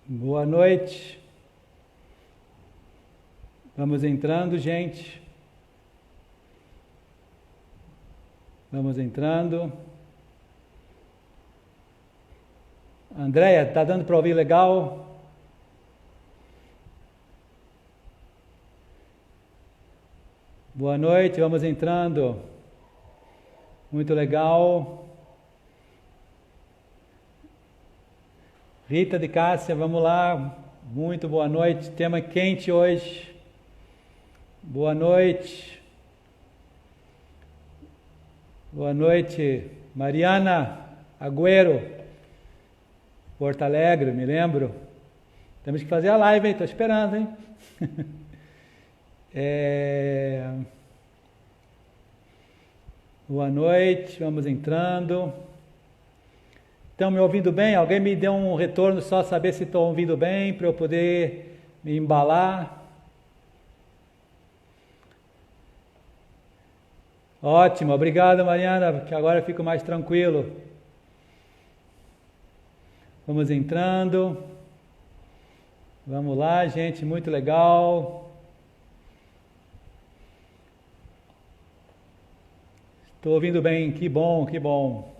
Boa noite. Vamos entrando, gente. Vamos entrando. Andréia, tá dando para ouvir legal? Boa noite, vamos entrando. Muito legal. Rita de Cássia, vamos lá. Muito boa noite. Tema quente hoje. Boa noite. Boa noite, Mariana Agüero, Porto Alegre, me lembro. Temos que fazer a live, hein? Estou esperando, hein? Boa noite, vamos entrando. Estão me ouvindo bem? Alguém me dê um retorno só saber se estão ouvindo bem, para eu poder me embalar. Ótimo, obrigado, Mariana, que agora eu fico mais tranquilo. Vamos entrando. Vamos lá, gente, muito legal. Estou ouvindo bem, que bom, que bom.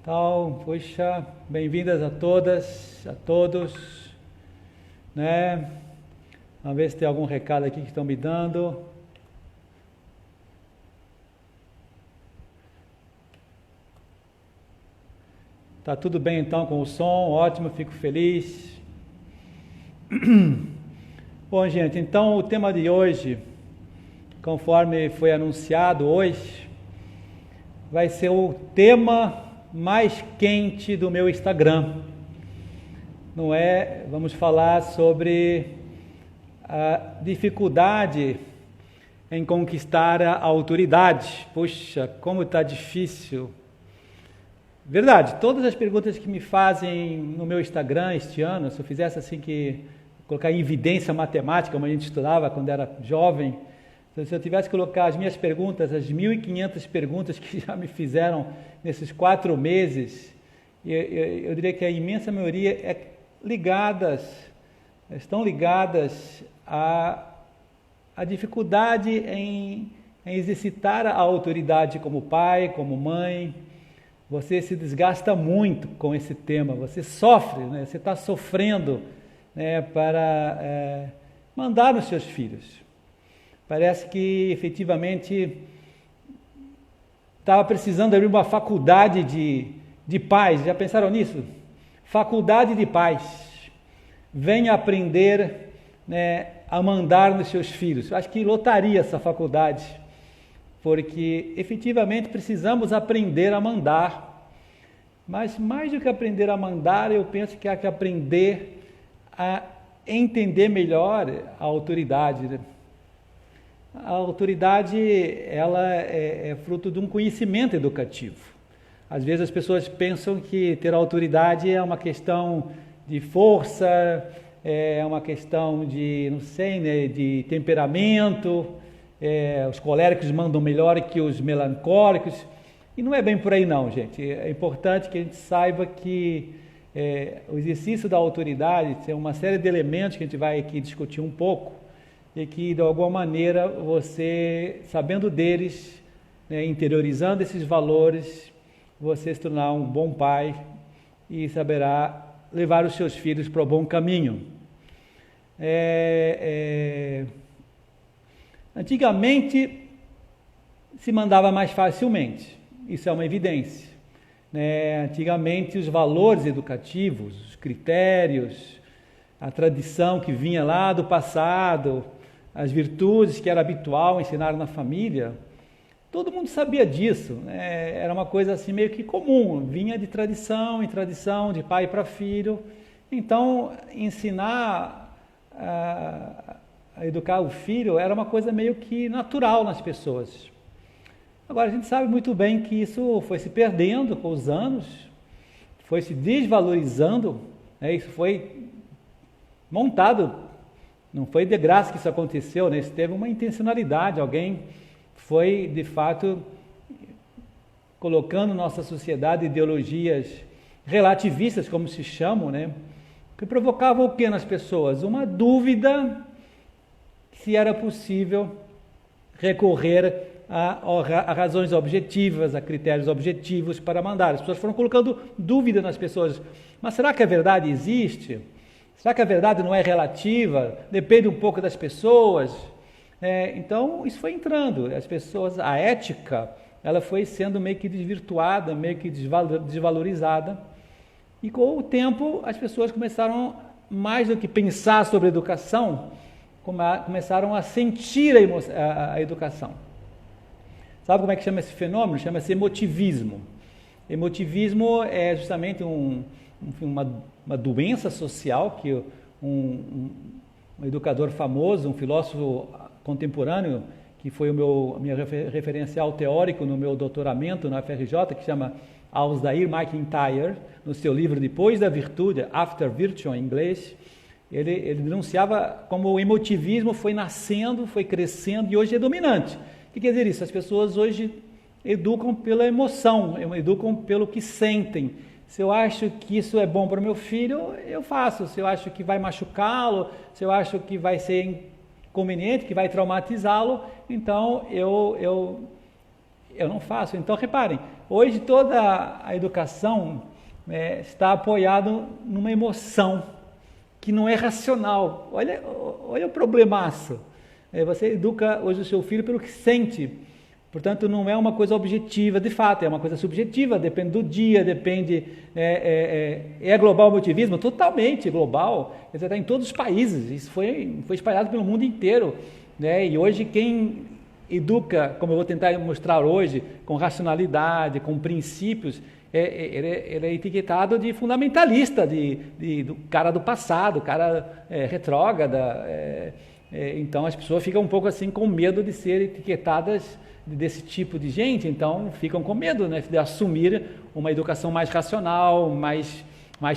Então, puxa, bem-vindas a todas, a todos, né? Vamos ver se tem algum recado aqui que estão me dando. Tá tudo bem então com o som? Ótimo, fico feliz. Bom, gente, então o tema de hoje, conforme foi anunciado hoje, vai ser o tema mais quente do meu Instagram. Não é? Vamos falar sobre a dificuldade em conquistar a autoridade. Puxa, como está difícil. Verdade, todas as perguntas que me fazem no meu Instagram este ano, se eu fizesse assim que colocar em evidência matemática, como a gente estudava quando era jovem, se eu tivesse que colocar as minhas perguntas, as 1.500 perguntas que já me fizeram nesses 4 meses, eu diria que a imensa maioria estão ligadas à dificuldade em exercitar a autoridade como pai, como mãe. Você se desgasta muito com esse tema, você sofre, né? Você está sofrendo, né, para mandar nos seus filhos. Parece que efetivamente estava precisando abrir uma faculdade de pais. Já pensaram nisso? Faculdade de pais. Venha aprender, né, a mandar nos seus filhos. Eu acho que lotaria essa faculdade, porque efetivamente precisamos aprender a mandar. Mas mais do que aprender a mandar, eu penso que há que aprender a entender melhor a autoridade, né? A autoridade, ela é fruto de um conhecimento educativo. Às vezes as pessoas pensam que ter autoridade é uma questão de força, é uma questão de, não sei, né, de temperamento, os coléricos mandam melhor que os melancólicos, e não é bem por aí não, gente. É importante que a gente saiba que o exercício da autoridade tem uma série de elementos que a gente vai aqui discutir um pouco, e que de alguma maneira você, sabendo deles, né, interiorizando esses valores, você se tornar um bom pai e saberá levar os seus filhos para o bom caminho. Antigamente se mandava mais facilmente, isso é uma evidência, né? Antigamente os valores educativos, os critérios, a tradição que vinha lá do passado, as virtudes que era habitual ensinar na família, todo mundo sabia disso, né? Era uma coisa assim meio que comum, vinha de tradição em tradição, de pai para filho. Então, ensinar a educar o filho era uma coisa meio que natural nas pessoas. Agora, a gente sabe muito bem que isso foi se perdendo com os anos, foi se desvalorizando, né? Isso foi montado, não foi de graça que isso aconteceu, né? Isso teve uma intencionalidade, alguém foi, de fato, colocando nossa sociedade ideologias relativistas, como se chamam, né? Que provocavam o que nas pessoas? Uma dúvida se era possível recorrer a razões objetivas, a critérios objetivos para mandar. As pessoas foram colocando dúvida nas pessoas. Mas será que a verdade existe? Será que a verdade não é relativa? Depende um pouco das pessoas? Então, isso foi entrando. As pessoas, a ética, ela foi sendo meio que desvirtuada, meio que desvalorizada. E com o tempo, as pessoas começaram, mais do que pensar sobre educação, começaram a sentir a educação. Sabe como é que chama esse fenômeno? Chama-se emotivismo. Emotivismo é justamente uma doença social que um educador famoso, um filósofo contemporâneo, que foi o meu referencial teórico no meu doutoramento na FRJ, que chama Alsdair MacIntyre, no seu livro Depois da Virtude, After Virtue, em inglês, ele denunciava como o emotivismo foi nascendo, foi crescendo e hoje é dominante. O que quer dizer isso? As pessoas hoje educam pela emoção, educam pelo que sentem. Se eu acho que isso é bom para o meu filho, eu faço. Se eu acho que vai machucá-lo, se eu acho que vai ser inconveniente, que vai traumatizá-lo, então eu não faço. Então, reparem, hoje toda a educação está apoiada numa emoção que não é racional. Olha o problemaço. Você educa hoje o seu filho pelo que sente. Portanto, não é uma coisa objetiva, de fato, é uma coisa subjetiva, depende do dia, depende... É global o emotivismo? Totalmente global. Está em todos os países, isso foi espalhado pelo mundo inteiro, né? E hoje quem educa, como eu vou tentar mostrar hoje, com racionalidade, com princípios, ele é etiquetado de fundamentalista, do cara do passado, cara retrógrada. Então as pessoas ficam um pouco assim com medo de ser etiquetadas desse tipo de gente, então ficam com medo, né, de assumir uma educação mais racional, mais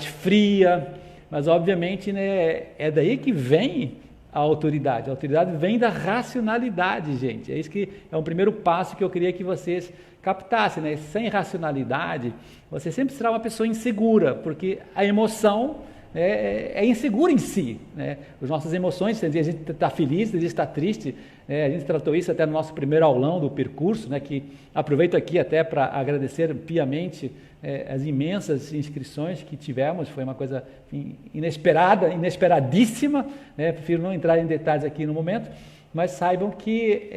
fria, mas obviamente, né, é daí que vem a autoridade vem da racionalidade, gente. É isso que é um primeiro passo que eu queria que vocês captassem, né? Sem racionalidade, você sempre será uma pessoa insegura, porque a emoção é insegura em si, né? As nossas emoções, tem dia a gente está feliz, tem dia está triste, a gente tratou isso até no nosso primeiro aulão do percurso, né? Que aproveito aqui até para agradecer piamente as imensas inscrições que tivemos, foi uma coisa inesperadíssima, né? Prefiro não entrar em detalhes aqui no momento, mas saibam que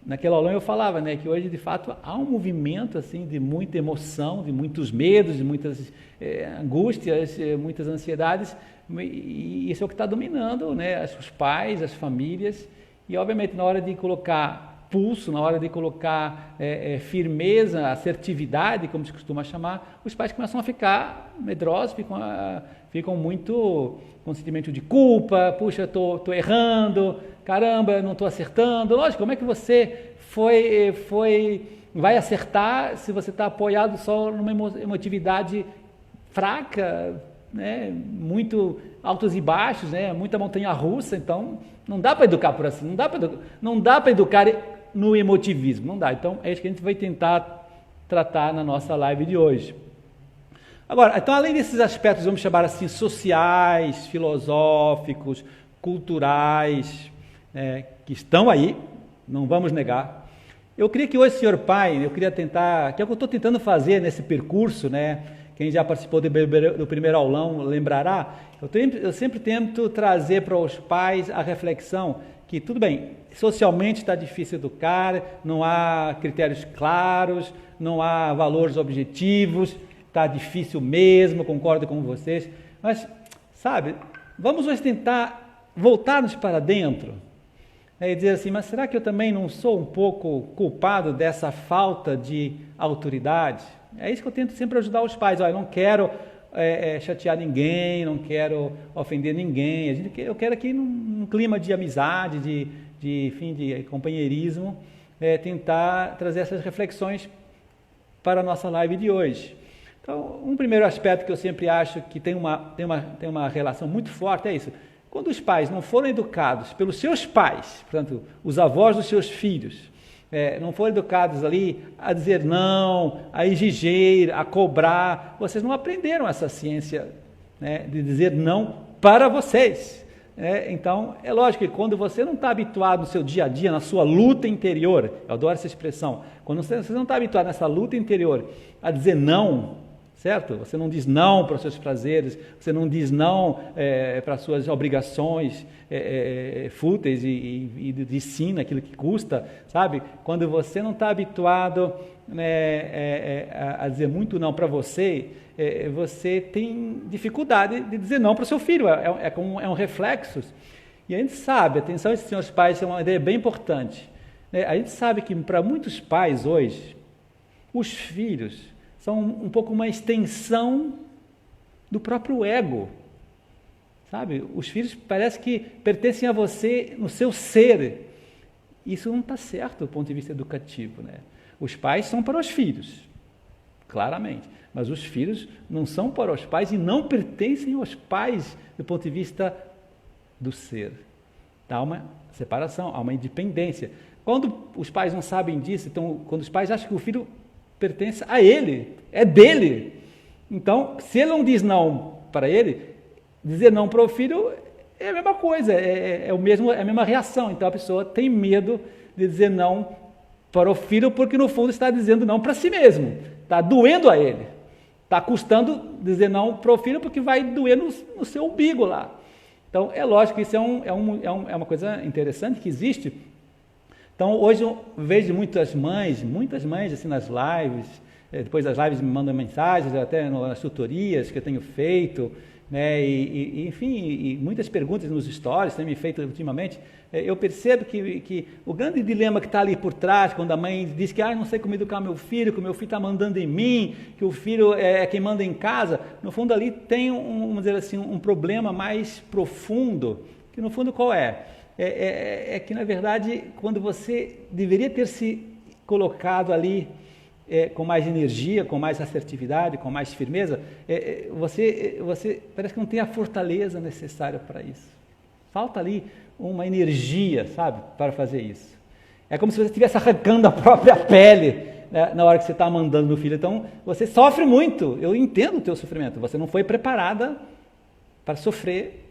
naquele aulão eu falava, né, que hoje de fato há um movimento assim de muita emoção, de muitos medos, de muitas angústias, muitas ansiedades, e isso é o que está dominando, né, os pais, as famílias, e obviamente na hora de colocar pulso, na hora de colocar firmeza, assertividade, como se costuma chamar, os pais começam a ficar medrosos, ficam muito com sentimento de culpa, puxa, estou errando, caramba, não estou acertando. Lógico, como é que você vai acertar se você está apoiado só numa emotividade fraca, né? Muito altos e baixos, né? Muita montanha-russa, então não dá para educar por assim, não dá para educar no emotivismo, não dá. Então é isso que a gente vai tentar tratar na nossa live de hoje. Agora, então além desses aspectos, vamos chamar assim, sociais, filosóficos, culturais, que estão aí, não vamos negar. Eu queria que hoje, senhor pai, que é o que eu estou tentando fazer nesse percurso, né? Quem já participou do primeiro aulão lembrará, eu sempre tento trazer para os pais a reflexão que, tudo bem, socialmente está difícil educar, não há critérios claros, não há valores objetivos, está difícil mesmo, concordo com vocês, mas, sabe, vamos hoje tentar voltar-nos para dentro e dizer assim, mas será que eu também não sou um pouco culpado dessa falta de autoridade? É isso que eu tento sempre ajudar os pais. Olha, eu não quero chatear ninguém, não quero ofender ninguém. Eu quero aqui num clima de amizade, de companheirismo, tentar trazer essas reflexões para a nossa live de hoje. Então, um primeiro aspecto que eu sempre acho que tem uma relação muito forte é isso. Quando os pais não foram educados pelos seus pais, portanto, os avós dos seus filhos, não foram educados ali a dizer não, a exigir, a cobrar, vocês não aprenderam essa ciência, né, de dizer não para vocês. Então, é lógico que quando você não está habituado no seu dia a dia, na sua luta interior, eu adoro essa expressão, quando você não está habituado nessa luta interior a dizer não, certo? Você não diz não para os seus prazeres, você não diz não para as suas obrigações fúteis e de ensino, aquilo que custa, sabe? Quando você não está habituado a dizer muito não para você, você tem dificuldade de dizer não para o seu filho, é um reflexo. E a gente sabe, atenção, esses senhores pais, é uma ideia bem importante. A gente sabe que para muitos pais hoje, os filhos são um pouco uma extensão do próprio ego, sabe? Os filhos parece que pertencem a você no seu ser. Isso não está certo do ponto de vista educativo, né? Os pais são para os filhos, claramente, mas os filhos não são para os pais e não pertencem aos pais do ponto de vista do ser. Há uma separação, há uma independência. Quando os pais não sabem disso, então, quando os pais acham que o filho pertence a ele, é dele. Então, se ele não diz não para ele, dizer não para o filho é a mesma coisa, é a mesma reação. Então, a pessoa tem medo de dizer não para o filho, porque no fundo está dizendo não para si mesmo, está doendo a ele, está custando dizer não para o filho, porque vai doer no seu umbigo lá. Então, é lógico que isso é uma coisa interessante que existe. Então, hoje eu vejo muitas mães assim nas lives, depois das lives me mandam mensagens, até nas tutorias que eu tenho feito, né, enfim, muitas perguntas nos stories têm me feito ultimamente. Eu percebo que o grande dilema que está ali por trás, quando a mãe diz que não sei como educar meu filho, que o meu filho está mandando em mim, que o filho é quem manda em casa, no fundo ali tem, vamos dizer assim, um problema mais profundo, que no fundo qual é? É que, na verdade, quando você deveria ter se colocado ali com mais energia, com mais assertividade, com mais firmeza, você parece que não tem a fortaleza necessária para isso. Falta ali uma energia, sabe, para fazer isso. É como se você estivesse arrancando a própria pele, né, na hora que você está mandando no filho. Então, você sofre muito. Eu entendo o teu sofrimento. Você não foi preparada para sofrer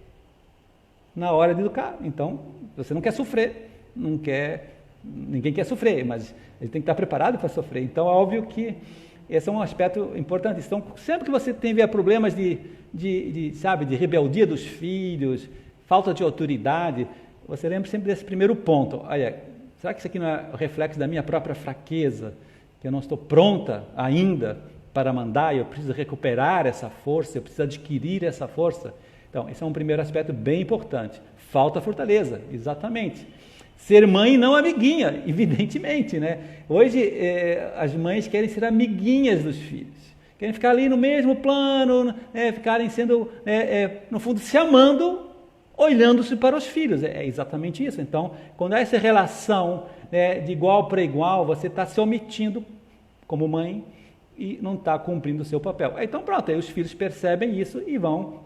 na hora de educar. Então, você não quer sofrer, ninguém quer sofrer, mas ele tem que estar preparado para sofrer. Então, é óbvio que esse é um aspecto importante. Então, sempre que você tiver problemas de rebeldia dos filhos, falta de autoridade, você lembra sempre desse primeiro ponto. Olha, será que isso aqui não é o reflexo da minha própria fraqueza? Que eu não estou pronta ainda para mandar, eu preciso recuperar essa força, eu preciso adquirir essa força. Então, esse é um primeiro aspecto bem importante. Falta fortaleza, exatamente. Ser mãe não amiguinha, evidentemente, né? Hoje, as mães querem ser amiguinhas dos filhos. Querem ficar ali no mesmo plano, ficarem sendo, no fundo, se amando, olhando-se para os filhos. É exatamente isso. Então, quando há essa relação de igual para igual, você está se omitindo como mãe e não está cumprindo o seu papel. Então, pronto, aí os filhos percebem isso e vão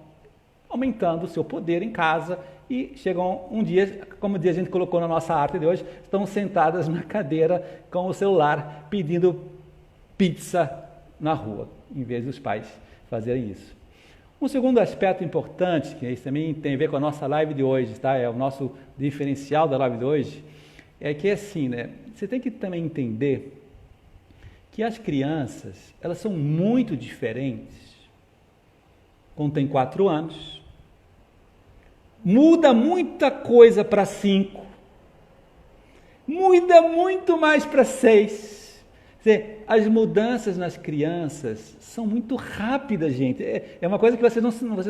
aumentando o seu poder em casa e chegam um dia, como a gente colocou na nossa arte de hoje, estão sentadas na cadeira com o celular pedindo pizza na rua, em vez dos pais fazerem isso. Um segundo aspecto importante, que isso também tem a ver com a nossa live de hoje, tá? É o nosso diferencial da live de hoje, é que assim, né? Você tem que também entender que as crianças, elas são muito diferentes quando tem 4 anos, muda muita coisa para 5, muda muito mais para 6. Quer dizer, as mudanças nas crianças são muito rápidas, gente. É uma coisa que vocês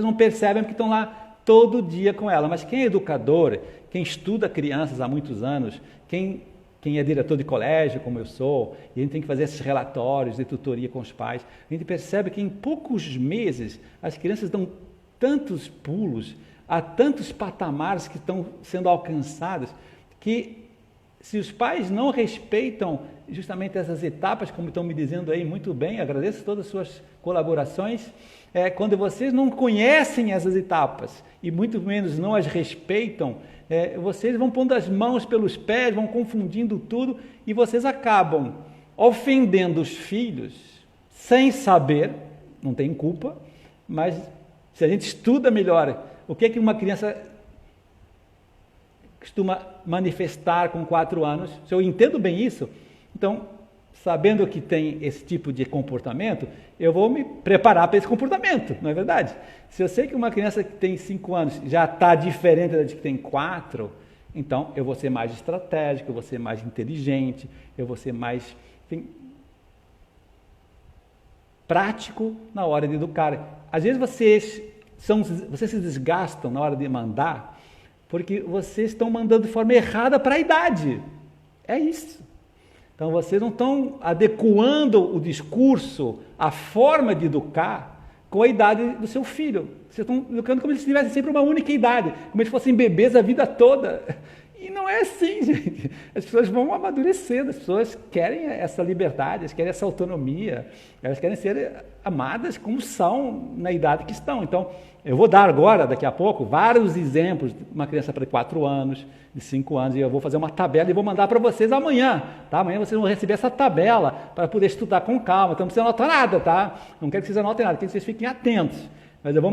não percebem porque estão lá todo dia com ela. Mas quem é educador, quem estuda crianças há muitos anos, quem é diretor de colégio, como eu sou, e a gente tem que fazer esses relatórios de tutoria com os pais, a gente percebe que em poucos meses as crianças dão tantos pulos, há tantos patamares que estão sendo alcançados, que se os pais não respeitam justamente essas etapas, como estão me dizendo aí muito bem, agradeço todas as suas colaborações, quando vocês não conhecem essas etapas e muito menos não as respeitam, vocês vão pondo as mãos pelos pés, vão confundindo tudo e vocês acabam ofendendo os filhos sem saber, não tem culpa, mas se a gente estuda melhor o que é que uma criança costuma manifestar com 4 anos, se eu entendo bem isso, então, sabendo que tem esse tipo de comportamento, eu vou me preparar para esse comportamento, não é verdade? Se eu sei que uma criança que tem 5 anos já está diferente da de que tem 4, então eu vou ser mais estratégico, eu vou ser mais inteligente, eu vou ser mais, enfim, prático na hora de educar. Às vezes vocês se desgastam na hora de mandar, porque vocês estão mandando de forma errada para a idade. É isso. Então, vocês não estão adequando o discurso, a forma de educar com a idade do seu filho. Vocês estão educando como se eles tivessem sempre uma única idade, como se fossem bebês a vida toda. E não é assim, gente. As pessoas vão amadurecendo, as pessoas querem essa liberdade, elas querem essa autonomia, elas querem ser amadas como são na idade que estão. Então, eu vou dar agora, daqui a pouco, vários exemplos de uma criança para 4 anos, de 5 anos, e eu vou fazer uma tabela e vou mandar para vocês amanhã, tá? Amanhã vocês vão receber essa tabela para poder estudar com calma, então não precisa anotar nada, tá? Não quero que vocês anotem nada, quero que vocês fiquem atentos, mas eu vou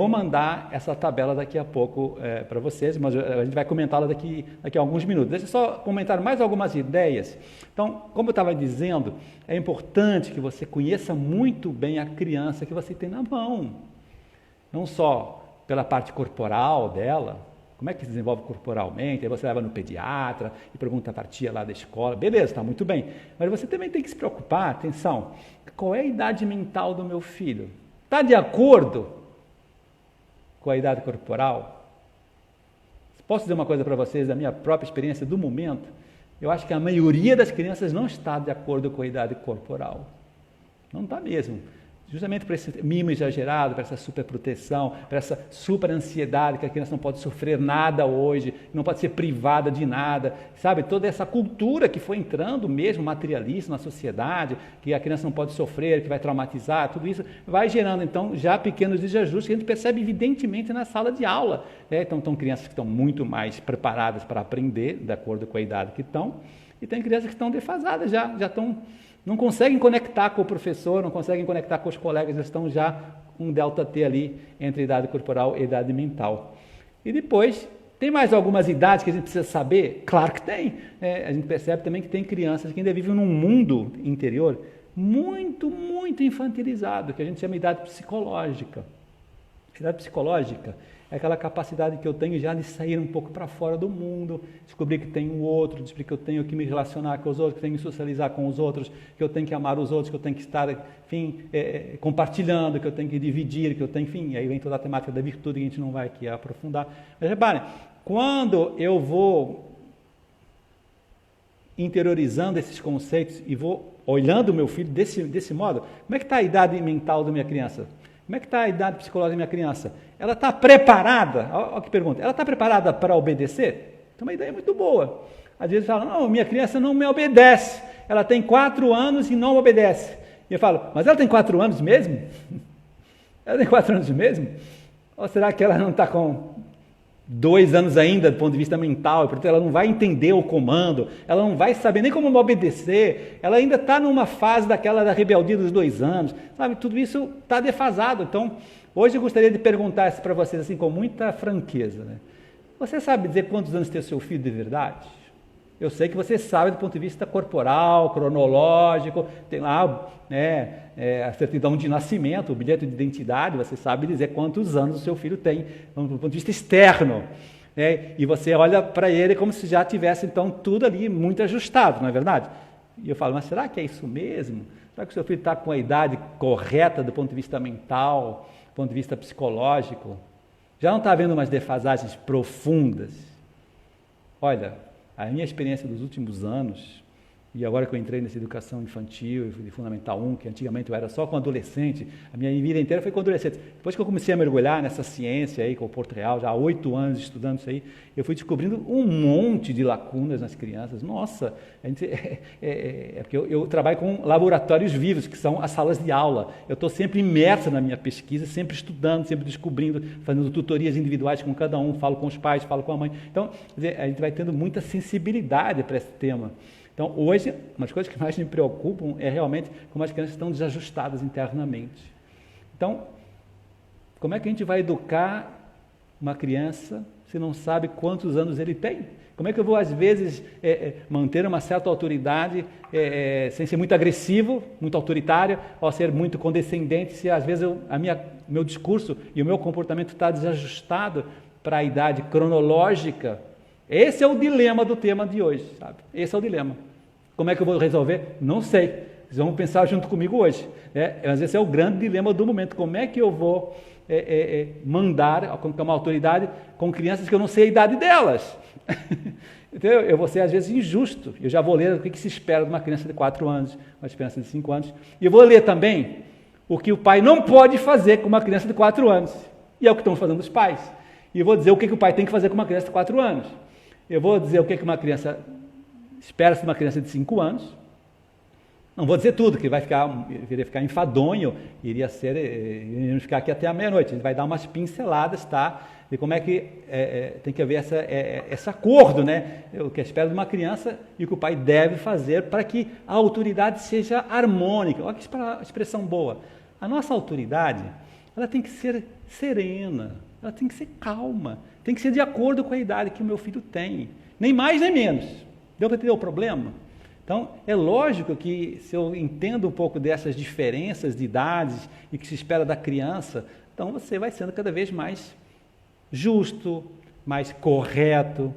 mandar essa tabela daqui a pouco para vocês, mas a gente vai comentá-la daqui a alguns minutos. Deixa eu só comentar mais algumas ideias. Então, como eu estava dizendo, é importante que você conheça muito bem a criança que você tem na mão. Não só pela parte corporal dela, como é que se desenvolve corporalmente, aí você leva no pediatra e pergunta para a tia lá da escola, beleza, está muito bem. Mas você também tem que se preocupar, atenção, qual é a idade mental do meu filho? Está de acordo com a idade corporal? Posso dizer uma coisa para vocês da minha própria experiência do momento? Eu acho que a maioria das crianças não está de acordo com a idade corporal. Não está mesmo. Justamente por esse mimo exagerado, por essa superproteção, por essa super ansiedade que a criança não pode sofrer nada hoje, não pode ser privada de nada, sabe? Toda essa cultura que foi entrando mesmo materialista na sociedade, que a criança não pode sofrer, que vai traumatizar, tudo isso vai gerando então já pequenos desajustes que a gente percebe evidentemente na sala de aula, né? Então tem crianças que estão muito mais preparadas para aprender, de acordo com a idade que estão, e tem crianças que estão defasadas, já estão... Não conseguem conectar com o professor, não conseguem conectar com os colegas, eles estão já com um delta T ali entre idade corporal e idade mental. E depois, tem mais algumas idades que a gente precisa saber? Claro que tem. A gente percebe também que tem crianças que ainda vivem num mundo interior muito, muito infantilizado, que a gente chama de idade psicológica. A idade psicológica é aquela capacidade que eu tenho já de sair um pouco para fora do mundo, descobrir que tem um outro, descobrir que eu tenho que me relacionar com os outros, que eu tenho que socializar com os outros, que eu tenho que amar os outros, que eu tenho que estar, enfim, compartilhando, que eu tenho que dividir, que eu tenho, enfim, aí vem toda a temática da virtude que a gente não vai aqui aprofundar. Mas reparem, quando eu vou interiorizando esses conceitos e vou olhando o meu filho desse modo, como é que está a idade mental da minha criança? Como é que está a idade psicológica da minha criança? Ela está preparada? Olha que pergunta. Ela está preparada para obedecer? Então, uma ideia muito boa. Às vezes falam, não, minha criança não me obedece. Ela tem 4 anos e não obedece. E eu falo, mas ela tem 4 anos mesmo? Ela tem 4 anos mesmo? Ou será que ela não está com 2 anos ainda do ponto de vista mental, e portanto ela não vai entender o comando, ela não vai saber nem como obedecer, ela ainda está numa fase da rebeldia dos 2 anos, sabe? Tudo isso está defasado. Então, hoje eu gostaria de perguntar isso para vocês assim com muita franqueza, né? Você sabe dizer quantos anos tem o seu filho de verdade? Eu sei que você sabe do ponto de vista corporal, cronológico, tem lá a certidão de nascimento, o bilhete de identidade, você sabe dizer quantos anos o seu filho tem, do ponto de vista externo. E você olha para ele como se já tivesse, então, tudo ali muito ajustado, não é verdade? E eu falo, mas será que é isso mesmo? Será que o seu filho está com a idade correta do ponto de vista mental, do ponto de vista psicológico? Já não está havendo umas defasagens profundas? Olha, a minha experiência dos últimos anos e agora que eu entrei nessa educação infantil, de Fundamental 1, que antigamente eu era só com adolescente, a minha vida inteira foi com adolescente. Depois que eu comecei a mergulhar nessa ciência aí, com o Porto Real, já há 8 anos estudando isso aí, eu fui descobrindo um monte de lacunas nas crianças. Nossa, porque eu trabalho com laboratórios vivos, que são as salas de aula. Eu estou sempre imerso na minha pesquisa, sempre estudando, sempre descobrindo, fazendo tutorias individuais com cada um, falo com os pais, falo com a mãe. Então, a gente vai tendo muita sensibilidade para esse tema. Então, hoje, uma das coisas que mais me preocupam é realmente como as crianças estão desajustadas internamente. Então, como é que a gente vai educar uma criança se não sabe quantos anos ele tem? Como é que eu vou, às vezes, manter uma certa autoridade sem ser muito agressivo, muito autoritário, ou ser muito condescendente, se às vezes meu discurso e o meu comportamento está desajustado para a idade cronológica? Esse é o dilema do tema de hoje, sabe? Esse é o dilema. Como é que eu vou resolver? Não sei. Vocês vão pensar junto comigo hoje. Mas esse é o grande dilema do momento. Como é que eu vou mandar, com uma autoridade, com crianças que eu não sei a idade delas? Então, eu vou ser, às vezes, injusto. Eu já vou ler o que se espera de uma criança de 4 anos, uma criança de 5 anos. E eu vou ler também o que o pai não pode fazer com uma criança de 4 anos. E é o que estão fazendo os pais. E eu vou dizer o que o pai tem que fazer com uma criança de 4 anos. Eu vou dizer o que uma criança espera-se de uma criança de 5 anos. Não vou dizer tudo, que iria ficar enfadonho, iríamos ficar aqui até a meia-noite. A gente vai dar umas pinceladas, tá? De como é que tem que haver esse acordo, né? O que espera de uma criança e o que o pai deve fazer para que a autoridade seja harmônica. Olha que expressão boa. A nossa autoridade, ela tem que ser serena, ela tem que ser calma, tem que ser de acordo com a idade que o meu filho tem. Nem mais nem menos. Deu para entender o problema? Então, é lógico que se eu entendo um pouco dessas diferenças de idades e que se espera da criança, então você vai sendo cada vez mais justo, mais correto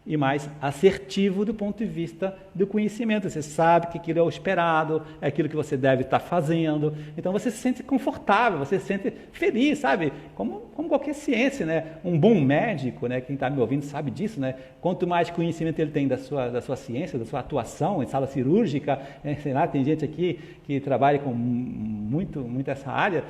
e mais assertivo do ponto de vista do conhecimento. Você sabe que aquilo é o esperado, é aquilo que você deve estar fazendo. Então você se sente confortável, você se sente feliz, sabe? Como qualquer ciência, né? Um bom médico, né? Quem está me ouvindo sabe disso, né? Quanto mais conhecimento ele tem da sua ciência, da sua atuação em sala cirúrgica, sei lá, tem gente aqui que trabalha com muito essa área,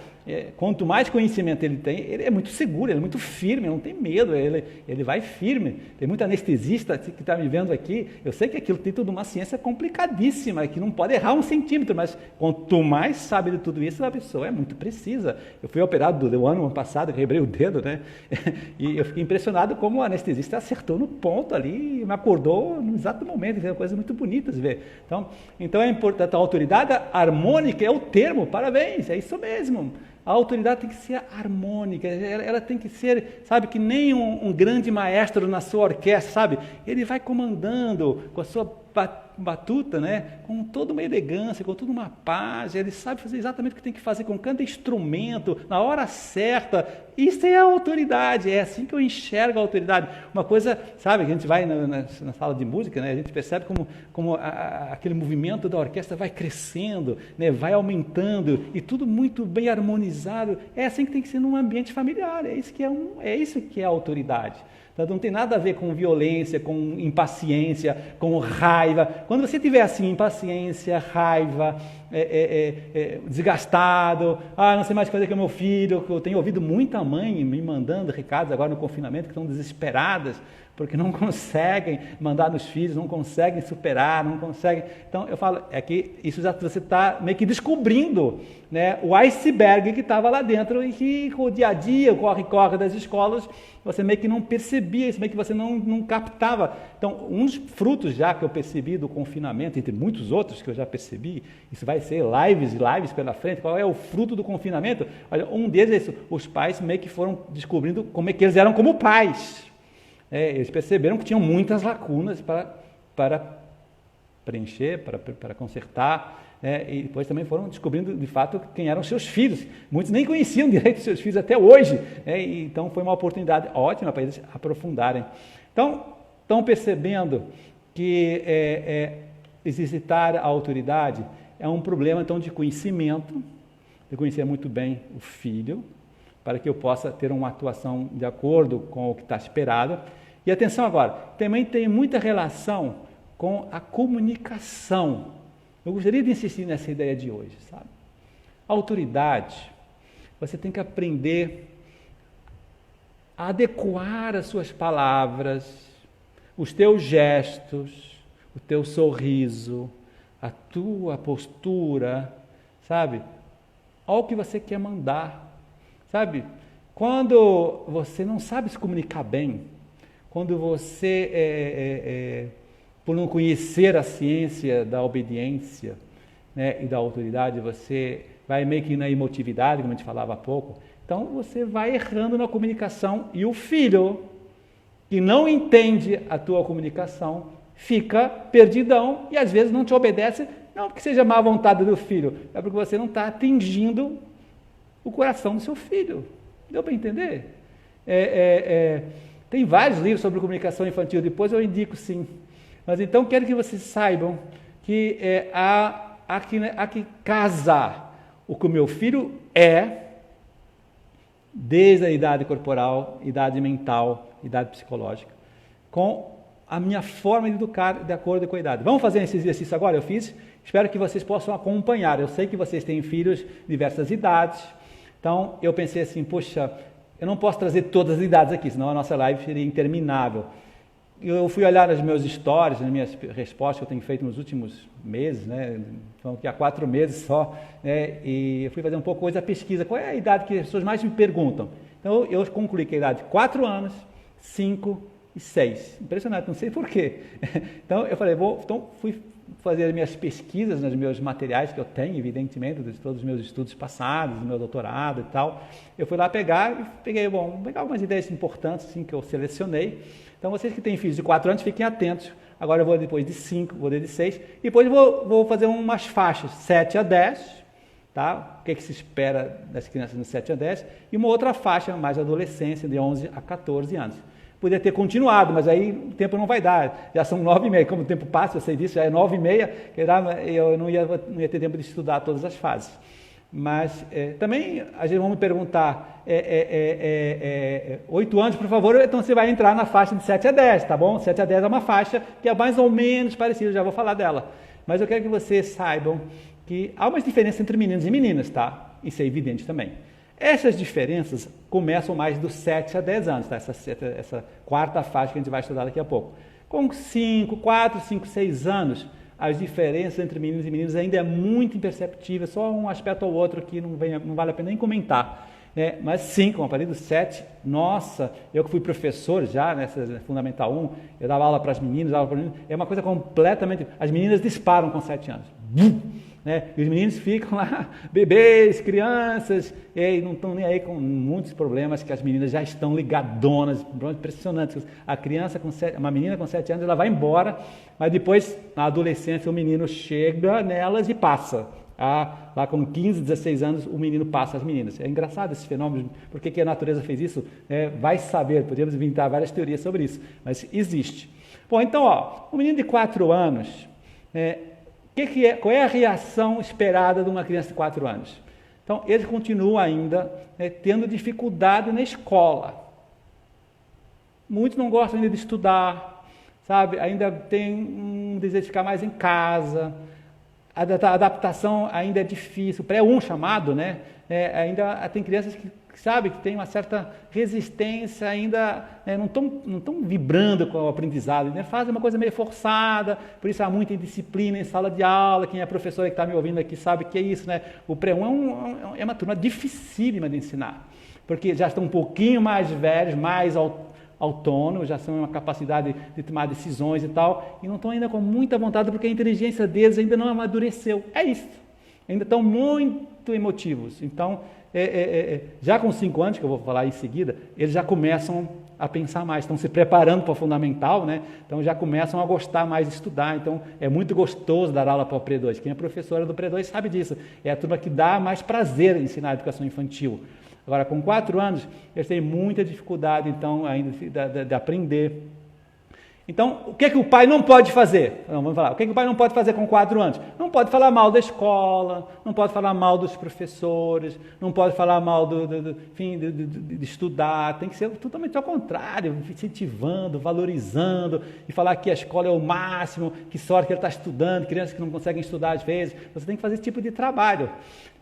quanto mais conhecimento ele tem, ele é muito seguro, ele é muito firme, não tem medo, ele vai firme. Tem muito anestesista que está me vendo aqui, eu sei que aquilo tem tudo uma ciência complicadíssima, que não pode errar 1 centímetro, mas quanto mais sabe de tudo isso, a pessoa é muito precisa. Eu fui operado do ano passado, quebrei o dedo, né? E eu fiquei impressionado como o anestesista acertou no ponto ali, me acordou no exato momento, é uma coisa muito bonita de ver. Então é importante, a autoridade harmônica é o termo, parabéns, é isso mesmo. A autoridade tem que ser harmônica, ela tem que ser, sabe, que nem um grande maestro na sua orquestra, sabe? Ele vai comandando com a sua batuta, né? Com toda uma elegância, com toda uma paz, ele sabe fazer exatamente o que tem que fazer com cada instrumento, na hora certa. Isso é a autoridade, é assim que eu enxergo a autoridade. Uma coisa, sabe, que a gente vai na sala de música, né? A gente percebe como aquele movimento da orquestra vai crescendo, né? Vai aumentando, e tudo muito bem harmonizado. É assim que tem que ser num ambiente familiar, é isso que é a autoridade. Então, não tem nada a ver com violência, com impaciência, com raiva. Quando você tiver assim, impaciência, raiva, desgastado, não sei mais fazer com o meu filho, eu tenho ouvido muita mãe me mandando recados agora no confinamento que estão desesperadas, porque não conseguem mandar nos filhos, não conseguem superar, não conseguem. Então, eu falo, que isso já você está meio que descobrindo, né, o iceberg que estava lá dentro e que com o dia a dia, o corre-corre das escolas, você meio que não percebia isso, meio que você não captava. Então, uns frutos já que eu percebi do confinamento, entre muitos outros que eu já percebi, isso vai ser lives e lives pela frente, qual é o fruto do confinamento? Olha, um deles é isso, os pais meio que foram descobrindo como é que eles eram como pais. Eles perceberam que tinham muitas lacunas para preencher, para consertar, e depois também foram descobrindo de fato quem eram seus filhos. Muitos nem conheciam direito seus filhos até hoje, então foi uma oportunidade ótima para eles aprofundarem. Então, estão percebendo que exercitar a autoridade é um problema então de conhecimento, de conhecer muito bem o filho, para que eu possa ter uma atuação de acordo com o que está esperado. E atenção agora, também tem muita relação com a comunicação. Eu gostaria de insistir nessa ideia de hoje, sabe? Autoridade, você tem que aprender a adequar as suas palavras, os teus gestos, o teu sorriso, a tua postura, sabe? Ao que você quer mandar, sabe? Quando você não sabe se comunicar bem, quando você, por não conhecer a ciência da obediência, né, e da autoridade, você vai meio que na emotividade, como a gente falava há pouco, então você vai errando na comunicação e o filho que não entende a tua comunicação fica perdidão e às vezes não te obedece, não porque seja má vontade do filho, é porque você não está atingindo o coração do seu filho. Deu para entender? Tem vários livros sobre comunicação infantil, depois eu indico sim. Mas então quero que vocês saibam que há que casar o que o meu filho desde a idade corporal, idade mental, idade psicológica, com a minha forma de educar de acordo com a idade. Vamos fazer esse exercício agora? Eu fiz, espero que vocês possam acompanhar. Eu sei que vocês têm filhos de diversas idades, então eu pensei assim, poxa, eu não posso trazer todas as idades aqui, senão a nossa live seria interminável. Eu fui olhar nas meus stories, nas minhas respostas que eu tenho feito nos últimos meses, né? Então, há 4 meses só, né? E eu fui fazer um pouco coisa da pesquisa. Qual é a idade que as pessoas mais me perguntam? Então, eu concluí que a idade de 4 anos, 5 e 6. Impressionante, não sei porquê. Então, eu falei, fui fazer as minhas pesquisas nos meus materiais que eu tenho, evidentemente, de todos os meus estudos passados, do meu doutorado e tal. Eu fui lá peguei algumas ideias importantes assim, que eu selecionei. Então, vocês que têm filhos de 4 anos, fiquem atentos. Agora eu vou depois de 5, vou de 6. E depois vou fazer umas faixas, 7 a 10, tá? O que se espera das crianças de 7 a 10. E uma outra faixa, mais adolescência, de 11 a 14 anos. Poderia ter continuado, mas aí o tempo não vai dar. Já são 9h30. Como o tempo passa, eu sei disso, já é 9h30. Eu não ia ter tempo de estudar todas as fases. Mas também, às vezes vão me perguntar, 8 anos, por favor, então você vai entrar na faixa de 7 a 10, tá bom? 7 a 10 é uma faixa que é mais ou menos parecida, já vou falar dela. Mas eu quero que vocês saibam que há umas diferenças entre meninos e meninas, tá? Isso é evidente também. Essas diferenças começam mais dos 7 a 10 anos, tá? Essa quarta faixa que a gente vai estudar daqui a pouco. Com 4, 5, 6 anos, as diferenças entre meninos e meninas ainda é muito imperceptível, só um aspecto ou outro que não vale a pena nem comentar. Né? Mas sim, com a partir dos 7, nossa, eu que fui professor já, nessa Fundamental 1, eu dava aula para as meninas, é uma coisa completamente... As meninas disparam com 7 anos. Né? E os meninos ficam lá, bebês, crianças, e não estão nem aí com muitos problemas que as meninas já estão ligadonas, impressionantes. A criança uma menina com 7 anos, ela vai embora, mas depois, na adolescência, o menino chega nelas e passa. Lá com 15, 16 anos, o menino passa as meninas. É engraçado esse fenômeno, por que a natureza fez isso? Vai saber, podemos inventar várias teorias sobre isso, mas existe. Bom, então, o menino de 4 anos... Qual é a reação esperada de uma criança de 4 anos? Então, ele continua ainda tendo dificuldade na escola. Muitos não gostam ainda de estudar, sabe? Ainda tem um desejo de ficar mais em casa. A adaptação ainda é difícil. Pré-1 chamado, né? Ainda tem crianças que tem uma certa resistência ainda, não estão vibrando com o aprendizado, né? Fazem uma coisa meio forçada, por isso há muita indisciplina em sala de aula. Quem é professora que está me ouvindo aqui sabe que é isso, né? O pré-1 é uma turma dificílima de ensinar, porque já estão um pouquinho mais velhos, mais autônomos, já são uma capacidade de tomar decisões e tal, e não estão ainda com muita vontade, porque a inteligência deles ainda não amadureceu. É isso. Ainda estão muito emotivos. Então, já com 5 anos, que eu vou falar em seguida, eles já começam a pensar mais, estão se preparando para o fundamental, né? Então já começam a gostar mais de estudar. Então é muito gostoso dar aula para o Pré-2. Quem é professora do Pré-2 sabe disso. É a turma que dá mais prazer em ensinar a educação infantil. Agora, com 4 anos, eles têm muita dificuldade, então, ainda de aprender. Então, o que o pai não pode fazer? Vamos falar, o que o pai não pode fazer com 4 anos? Não pode falar mal da escola, não pode falar mal dos professores, não pode falar mal de estudar, tem que ser totalmente ao contrário, incentivando, valorizando, e falar que a escola é o máximo, que sorte que ele está estudando, crianças que não conseguem estudar às vezes. Você tem que fazer esse tipo de trabalho.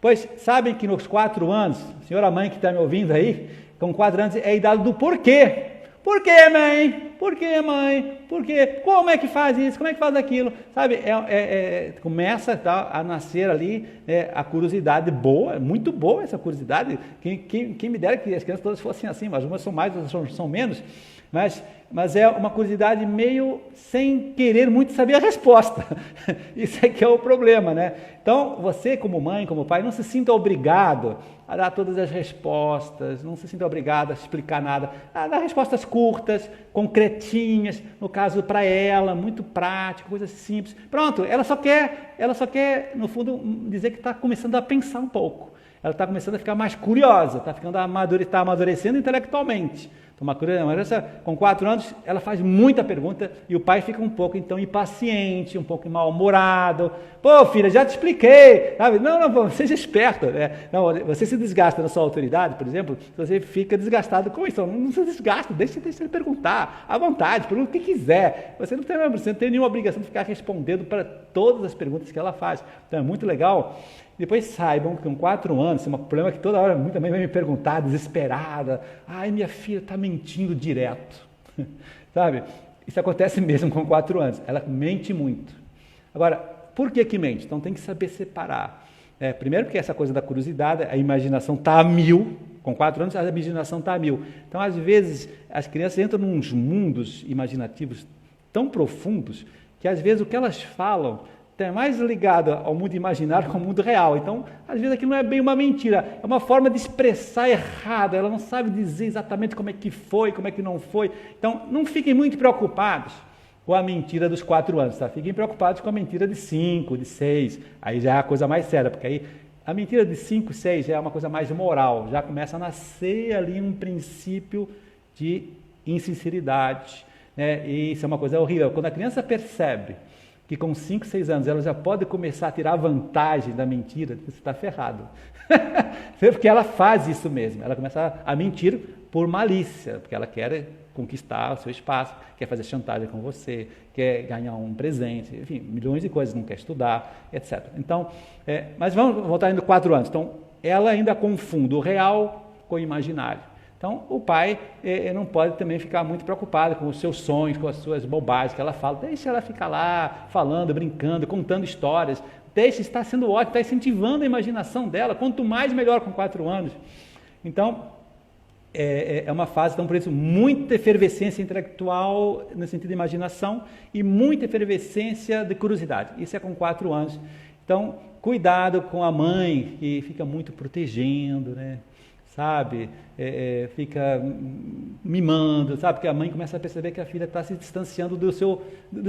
Pois sabem que nos 4 anos, senhora mãe que está me ouvindo aí, com 4 anos é a idade do porquê. Por que, mãe? Por que, mãe? Por quê? Como é que faz isso? Como é que faz aquilo? Sabe, começa a nascer ali a curiosidade boa, muito boa essa curiosidade. Quem me dera que as crianças todas fossem assim, mas umas são mais, outras são menos. Mas é uma curiosidade meio sem querer muito saber a resposta. Isso é que é o problema, né? Então, você como mãe, como pai, não se sinta obrigado a dar todas as respostas, não se sinta obrigado a explicar nada, a dar respostas curtas, concretinhas, no caso para ela, muito prático, coisas simples. Pronto, ela só quer, no fundo, dizer que está começando a pensar um pouco. Ela está começando a ficar mais curiosa, está amadurecendo intelectualmente. Uma criança com 4 anos, ela faz muita pergunta e o pai fica um pouco, então, impaciente, um pouco mal-humorado. Pô, filha, já te expliquei. Sabe? Não, seja esperto. Né? Não, você se desgasta na sua autoridade, por exemplo, você fica desgastado com isso. Não se desgasta, deixa ele perguntar, à vontade, pergunta o que quiser. Você não tem nenhuma obrigação de ficar respondendo para todas as perguntas que ela faz. Então, é muito legal. Depois saibam que com 4 anos, um problema que toda hora muita mãe vai me perguntar, desesperada, ai, minha filha está mentindo direto, sabe? Isso acontece mesmo com 4 anos, ela mente muito. Agora, por que mente? Então tem que saber separar. Primeiro porque essa coisa da curiosidade, a imaginação está a 1000, com 4 anos a imaginação está a 1000. Então às vezes as crianças entram nos mundos imaginativos tão profundos que às vezes o que elas falam é mais ligado ao mundo imaginário que ao mundo real. Então, às vezes aquilo não é bem uma mentira, é uma forma de expressar errada, ela não sabe dizer exatamente como é que foi, como é que não foi. Então, não fiquem muito preocupados com a mentira dos 4 anos, tá? Fiquem preocupados com a mentira de 5, de 6, aí já é a coisa mais séria, porque aí a mentira de 5, 6 já é uma coisa mais moral, já começa a nascer ali um princípio de insinceridade, né? E isso é uma coisa horrível. Quando a criança percebe que com 5, 6 anos ela já pode começar a tirar vantagem da mentira, você está ferrado. Porque ela faz isso mesmo, ela começa a mentir por malícia, porque ela quer conquistar o seu espaço, quer fazer chantagem com você, quer ganhar um presente, enfim, milhões de coisas, não quer estudar, etc. Então, mas vamos voltar ainda 4 anos. Então, ela ainda confunde o real com o imaginário. Então, o pai não pode também ficar muito preocupado com os seus sonhos, com as suas bobagens que ela fala. Deixa ela ficar lá, falando, brincando, contando histórias. Deixa, está sendo ótimo, está incentivando a imaginação dela. Quanto mais, melhor com 4 anos. Então, é uma fase, então, por isso, muita efervescência intelectual no sentido de imaginação e muita efervescência de curiosidade. Isso é com 4 anos. Então, cuidado com a mãe que fica muito protegendo, né? Sabe, fica mimando, sabe, porque a mãe começa a perceber que a filha está se distanciando do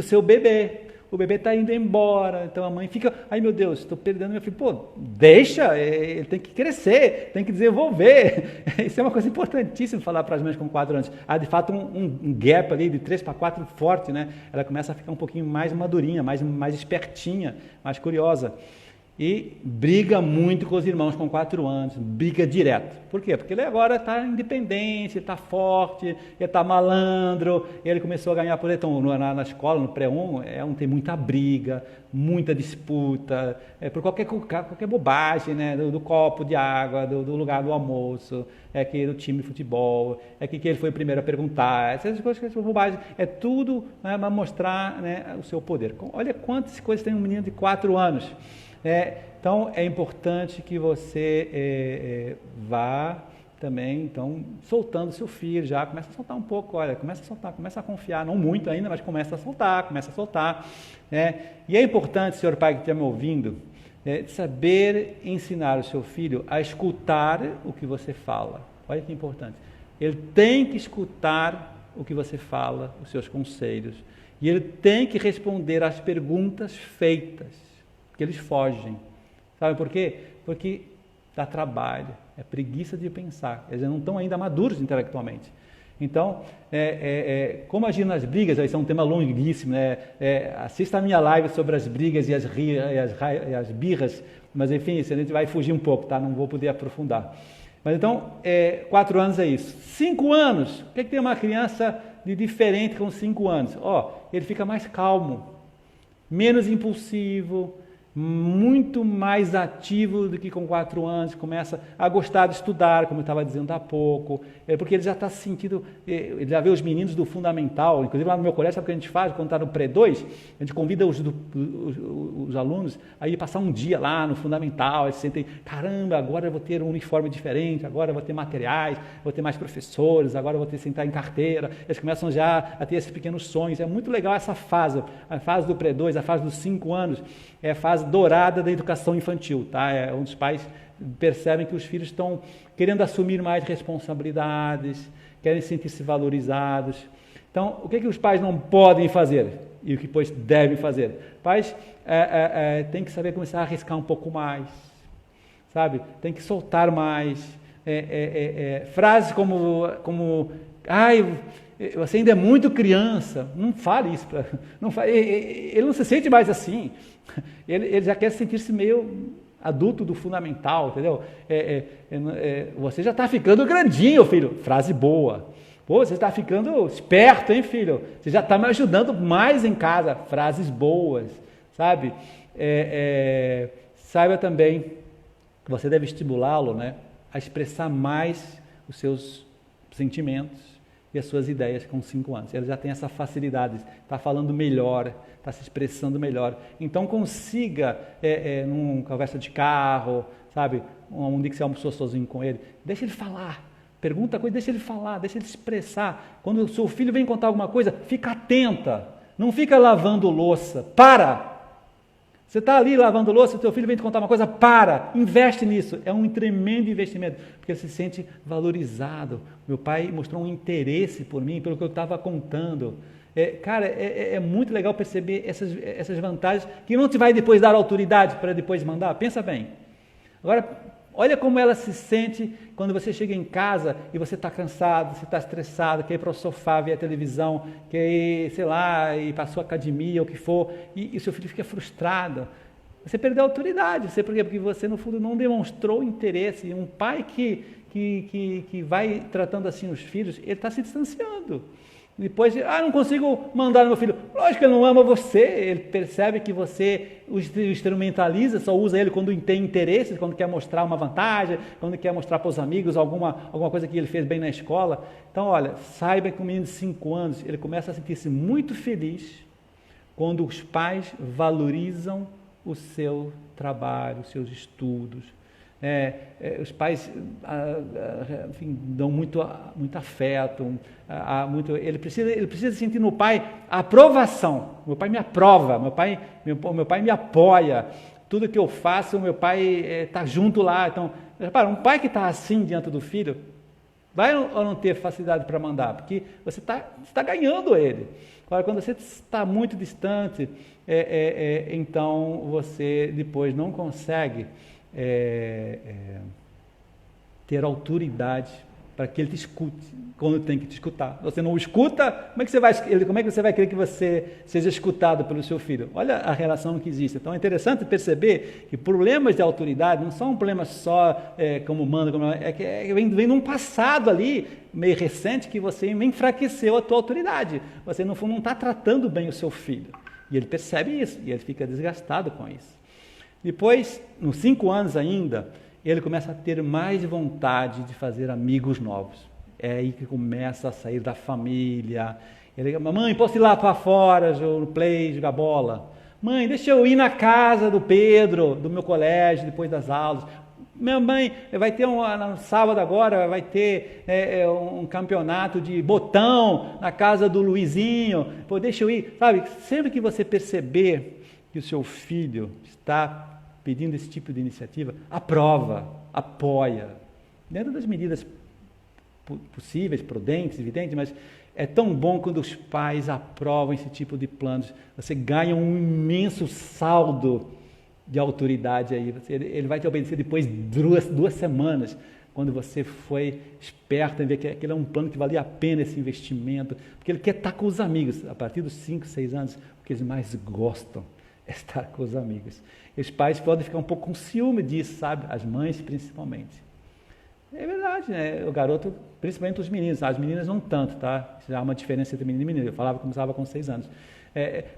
seu bebê, o bebê está indo embora, então a mãe fica, ai meu Deus, estou perdendo meu filho, pô, deixa, ele tem que crescer, tem que desenvolver, isso é uma coisa importantíssima falar para as mães com 4 anos, há de fato um gap ali de 3 para 4 forte, né, ela começa a ficar um pouquinho mais madurinha, mais espertinha, mais curiosa. E briga muito com os irmãos com 4 anos, briga direto. Por quê? Porque ele agora está independente, está forte, ele está malandro, ele começou a ganhar por então, na escola, no pré-1, tem muita briga, muita disputa, por qualquer bobagem, né? Do copo de água, do lugar do almoço, do time de futebol, que ele foi o primeiro a perguntar, essas coisas que são bobagens, é tudo, né, para mostrar, né, o seu poder. Olha quantas coisas tem um menino de 4 anos. Então, é importante que você vá também, então, soltando seu filho já, começa a soltar um pouco, olha, começa a soltar, começa a confiar, não muito ainda, mas começa a soltar, né? E é importante, senhor pai que está me ouvindo, saber ensinar o seu filho a escutar o que você fala. Olha que importante. Ele tem que escutar o que você fala, os seus conselhos, e ele tem que responder às perguntas feitas, porque eles fogem. Sabe por quê? Porque dá trabalho, é preguiça de pensar, eles não estão ainda maduros intelectualmente. Então, como agir nas brigas, isso é um tema longuíssimo, né? Assista a minha live sobre as brigas e as birras, mas enfim, a gente vai fugir um pouco, tá? Não vou poder aprofundar. Mas então, 4 anos é isso. 5 anos, o que é que tem uma criança de diferente com 5 anos? Ele fica mais calmo, menos impulsivo, muito mais ativo do que com 4 anos, começa a gostar de estudar, como eu estava dizendo há pouco, porque ele já está se sentindo, ele já vê os meninos do fundamental, inclusive lá no meu colégio, sabe o que a gente faz quando está no pré-2? A gente convida os alunos a ir passar um dia lá no fundamental, eles se sentem, caramba, agora eu vou ter um uniforme diferente, agora eu vou ter materiais, vou ter mais professores, agora eu vou ter que sentar em carteira, eles começam já a ter esses pequenos sonhos, é muito legal essa fase, a fase do pré-2, a fase dos 5 anos, é a fase dourada da educação infantil, tá? Onde os pais percebem que os filhos estão querendo assumir mais responsabilidades, querem sentir-se valorizados. Então, o que os pais não podem fazer e o que depois devem fazer? Pais têm que saber começar a arriscar um pouco mais, sabe? Tem que soltar mais. Frases como ai, você ainda é muito criança. Não fale isso. Ele não se sente mais assim. Ele já quer sentir-se meio adulto do fundamental, entendeu? Você já está ficando grandinho, filho. Frase boa. Pô, você está ficando esperto, hein, filho? Você já está me ajudando mais em casa. Frases boas, sabe? Saiba também que você deve estimulá-lo, né, a expressar mais os seus sentimentos e as suas ideias com 5 anos. Ele já tem essa facilidade, está falando melhor, está se expressando melhor. Então consiga, numa conversa de carro, sabe, um dia que você almoçou sozinho com ele, deixa ele falar, pergunta coisa, deixa ele falar, deixa ele expressar. Quando o seu filho vem contar alguma coisa, fica atenta, não fica lavando louça, para! Você está ali lavando louça, o teu filho vem te contar uma coisa, para, investe nisso. É um tremendo investimento, porque ele se sente valorizado. Meu pai mostrou um interesse por mim, pelo que eu estava contando. Cara, é muito legal perceber essas vantagens, que não te vai depois dar autoridade para depois mandar. Pensa bem. Agora, olha como ela se sente quando você chega em casa e você está cansado, você está estressado, quer ir para o sofá, ver a televisão, quer ir, sei lá, ir para a sua academia, o que for, e o seu filho fica frustrado. Você perdeu a autoridade. Por quê? Porque você, no fundo, não demonstrou interesse. Um pai que vai tratando assim os filhos, ele está se distanciando. Depois, não consigo mandar no meu filho. Lógico que ele não ama você, ele percebe que você o instrumentaliza, só usa ele quando tem interesse, quando quer mostrar uma vantagem, quando quer mostrar para os amigos alguma coisa que ele fez bem na escola. Então, olha, saiba que um menino de 5 anos, ele começa a sentir-se muito feliz quando os pais valorizam o seu trabalho, os seus estudos. Os pais enfim, dão muito afeto, ele precisa sentir no pai a aprovação. Meu pai me aprova, meu pai me apoia, tudo que eu faço, meu pai está junto lá. Então, repara, um pai que está assim diante do filho, vai ou não ter facilidade para mandar? Porque você está ganhando ele. Agora, quando você está muito distante, então você depois não consegue ter autoridade para que ele te escute quando tem que te escutar. Você não o escuta, como é que você vai querer que você seja escutado pelo seu filho? Olha a relação que existe. Então é interessante perceber que problemas de autoridade não são problemas só como manda, vem de um passado ali, meio recente, que você enfraqueceu a tua autoridade. Você, no fundo, não está tratando bem o seu filho. E ele percebe isso, e ele fica desgastado com isso. Depois, nos 5 anos ainda, ele começa a ter mais vontade de fazer amigos novos. É aí que começa a sair da família. Ele, mamãe, posso ir lá para fora, no play, jogar bola? Mãe, deixa eu ir na casa do Pedro, do meu colégio, depois das aulas. Minha mãe, vai ter no sábado agora, vai ter um campeonato de botão na casa do Luizinho. Pô, deixa eu ir. Sabe, sempre que você perceber que o seu filho está pedindo esse tipo de iniciativa, aprova, apoia, dentro das medidas possíveis, prudentes, evidentes, mas é tão bom quando os pais aprovam esse tipo de planos. Você ganha um imenso saldo de autoridade aí. Ele vai te obedecer depois de 2 semanas. quando você foi esperto em ver que aquele é um plano que valia a pena esse investimento, porque ele quer estar com os amigos, a partir dos 5, 6 anos, o que eles mais gostam é estar com os amigos. E os pais podem ficar um pouco com ciúme disso, sabe? As mães principalmente. É verdade, né? O garoto, principalmente os meninos, as meninas não tanto, tá? Já há uma diferença entre menino e menina. Eu começava com 6 anos.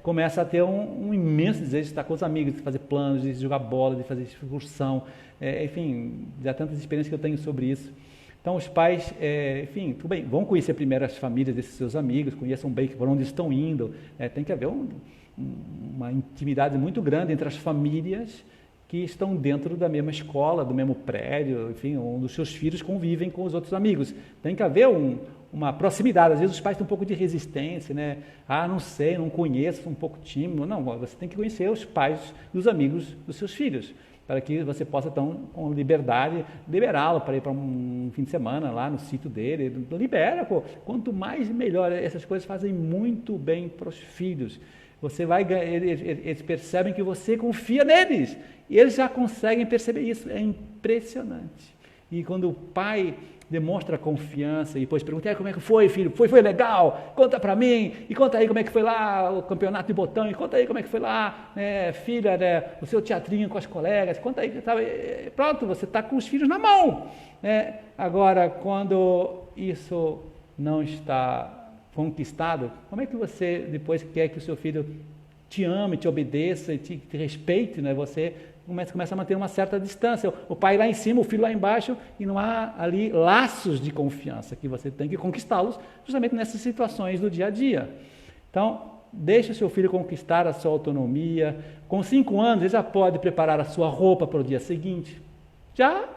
Começa a ter um imenso desejo de estar com os amigos, de fazer planos, de jogar bola, de fazer excursão, enfim, já tantas experiências que eu tenho sobre isso. Então os pais, enfim, tudo bem, vão conhecer primeiro as famílias desses seus amigos, conheçam bem por onde estão indo, tem que haver uma intimidade muito grande entre as famílias que estão dentro da mesma escola, do mesmo prédio, enfim, onde os seus filhos convivem com os outros amigos. Tem que haver uma proximidade. Às vezes os pais têm um pouco de resistência, né? Não sei, não conheço, sou um pouco tímido. Não, você tem que conhecer os pais e os amigos dos seus filhos, para que você possa, então, com liberdade, liberá-lo para ir para um fim de semana lá no sítio dele. Libera, pô. Quanto mais, melhor. Essas coisas fazem muito bem para os filhos. Você vai, eles percebem que você confia neles. E eles já conseguem perceber isso. É impressionante. E quando o pai demonstra confiança e depois pergunta, como é que foi, filho? Foi legal? Conta para mim. E conta aí como é que foi lá o campeonato de botão. E conta aí como é que foi lá, filha, o seu teatrinho com as colegas. Conta aí. Pronto, você está com os filhos na mão. Agora, quando isso não está conquistado, como é que você depois quer que o seu filho te ame, te obedeça e te respeite, né? Você começa a manter uma certa distância. O pai lá em cima, o filho lá embaixo, e não há ali laços de confiança que você tem que conquistá-los justamente nessas situações do dia a dia. Então, deixe o seu filho conquistar a sua autonomia. Com 5 anos, ele já pode preparar a sua roupa para o dia seguinte. Já.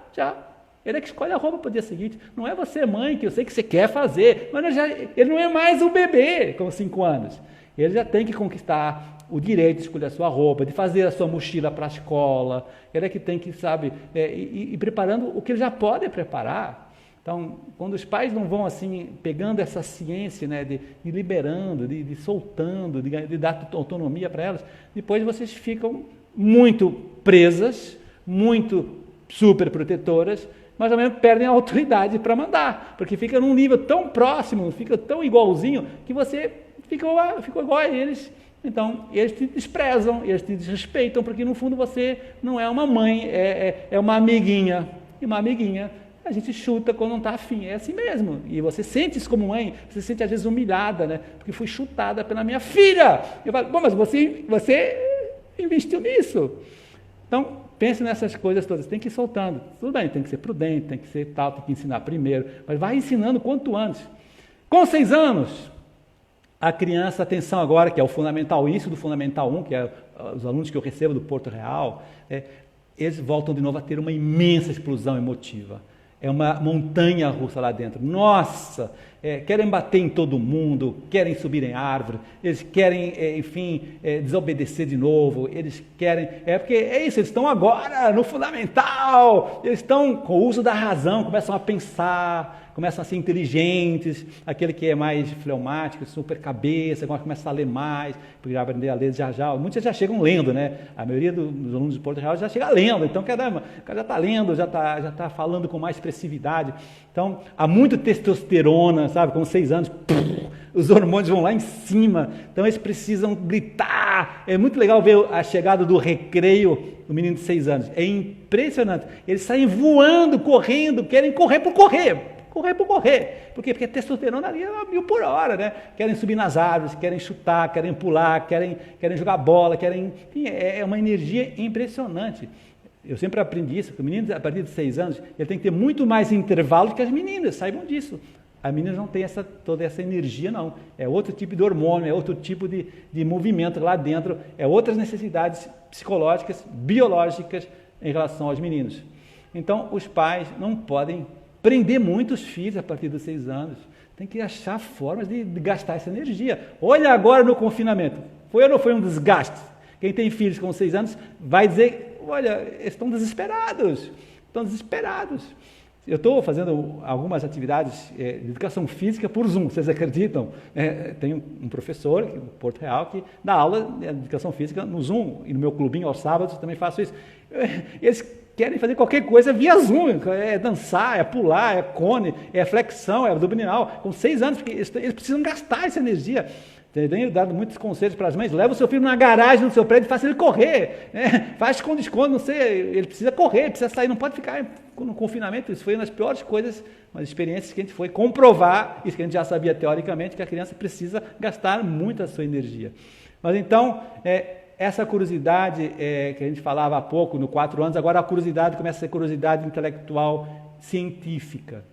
Ele é que escolhe a roupa para o dia seguinte. Não é você, mãe, que eu sei que você quer fazer. Mas ele não é mais um bebê com 5 anos. Ele já tem que conquistar o direito de escolher a sua roupa, de fazer a sua mochila para a escola. Ele é que tem que, ir preparando o que ele já pode preparar. Então, quando os pais não vão assim, pegando essa ciência, né, de liberando, de soltando, de dar autonomia para elas, depois vocês ficam muito presas, muito super protetoras, mas ao mesmo perdem a autoridade para mandar, porque fica num nível tão próximo, fica tão igualzinho, que você ficou igual a eles. Então, eles te desprezam, eles te desrespeitam, porque no fundo você não é uma mãe, é uma amiguinha. E uma amiguinha a gente chuta quando não está afim, é assim mesmo. E você sente isso como mãe, você se sente às vezes humilhada, né? Porque fui chutada pela minha filha. Eu falo, bom, mas você investiu nisso. Então, pense nessas coisas todas, tem que ir soltando. Tudo bem, tem que ser prudente, tem que ser tal, tem que ensinar primeiro, mas vai ensinando quanto antes. Com 6 anos, a criança, atenção agora, que é o fundamental, isso do fundamental 1, que é os alunos que eu recebo do Porto Real, eles voltam de novo a ter uma imensa explosão emotiva. É uma montanha russa lá dentro. Nossa, querem bater em todo mundo, querem subir em árvore, eles querem, desobedecer de novo, eles querem... porque é isso, eles estão agora no fundamental, eles estão com o uso da razão, começam a pensar, começam a ser inteligentes, aquele que é mais fleumático, super cabeça, começa a ler mais, porque já aprender a ler já, muitos já chegam lendo, né? A maioria dos alunos de Porto Real já chega lendo, então caramba, o cara já está lendo, já está falando com mais expressividade. Então, há muito testosterona, sabe? Com 6 anos, os hormônios vão lá em cima, então eles precisam gritar. É muito legal ver a chegada do recreio do menino de 6 anos, é impressionante. Eles saem voando, correndo, querem correr por correr. Por quê? Porque a testosterona ali é 1000 por hora, né? Querem subir nas árvores, querem chutar, querem pular, querem jogar bola, enfim, é uma energia impressionante. Eu sempre aprendi isso, que o menino, a partir de 6 anos, ele tem que ter muito mais intervalo que as meninas, saibam disso. As meninas não têm toda essa energia, não. É outro tipo de hormônio, é outro tipo de movimento lá dentro, é outras necessidades psicológicas, biológicas em relação aos meninos. Então, os pais não podem prender muitos filhos a partir dos 6 anos. Tem que achar formas de gastar essa energia. Olha agora no confinamento. Foi ou não foi um desgaste? Quem tem filhos com 6 anos vai dizer, olha, eles estão desesperados. Eu estou fazendo algumas atividades de educação física por Zoom, vocês acreditam? Tem um professor, do Porto Real, que dá aula de educação física no Zoom, e no meu clubinho aos sábados também faço isso. Eles querem fazer qualquer coisa via Zoom, é dançar, é pular, é cone, é flexão, é abdominal, com 6 anos, porque eles precisam gastar essa energia. Tenho dado muitos conselhos para as mães: leva o seu filho na garagem do seu prédio e faça ele correr, faz esconde-esconde, não sei, ele precisa correr, ele precisa sair, não pode ficar no confinamento. Isso foi uma das piores coisas, umas experiências que a gente foi comprovar, isso que a gente já sabia teoricamente, que a criança precisa gastar muito a sua energia. Mas então, essa curiosidade que a gente falava há pouco, no 4 anos, agora a curiosidade começa a ser curiosidade intelectual científica.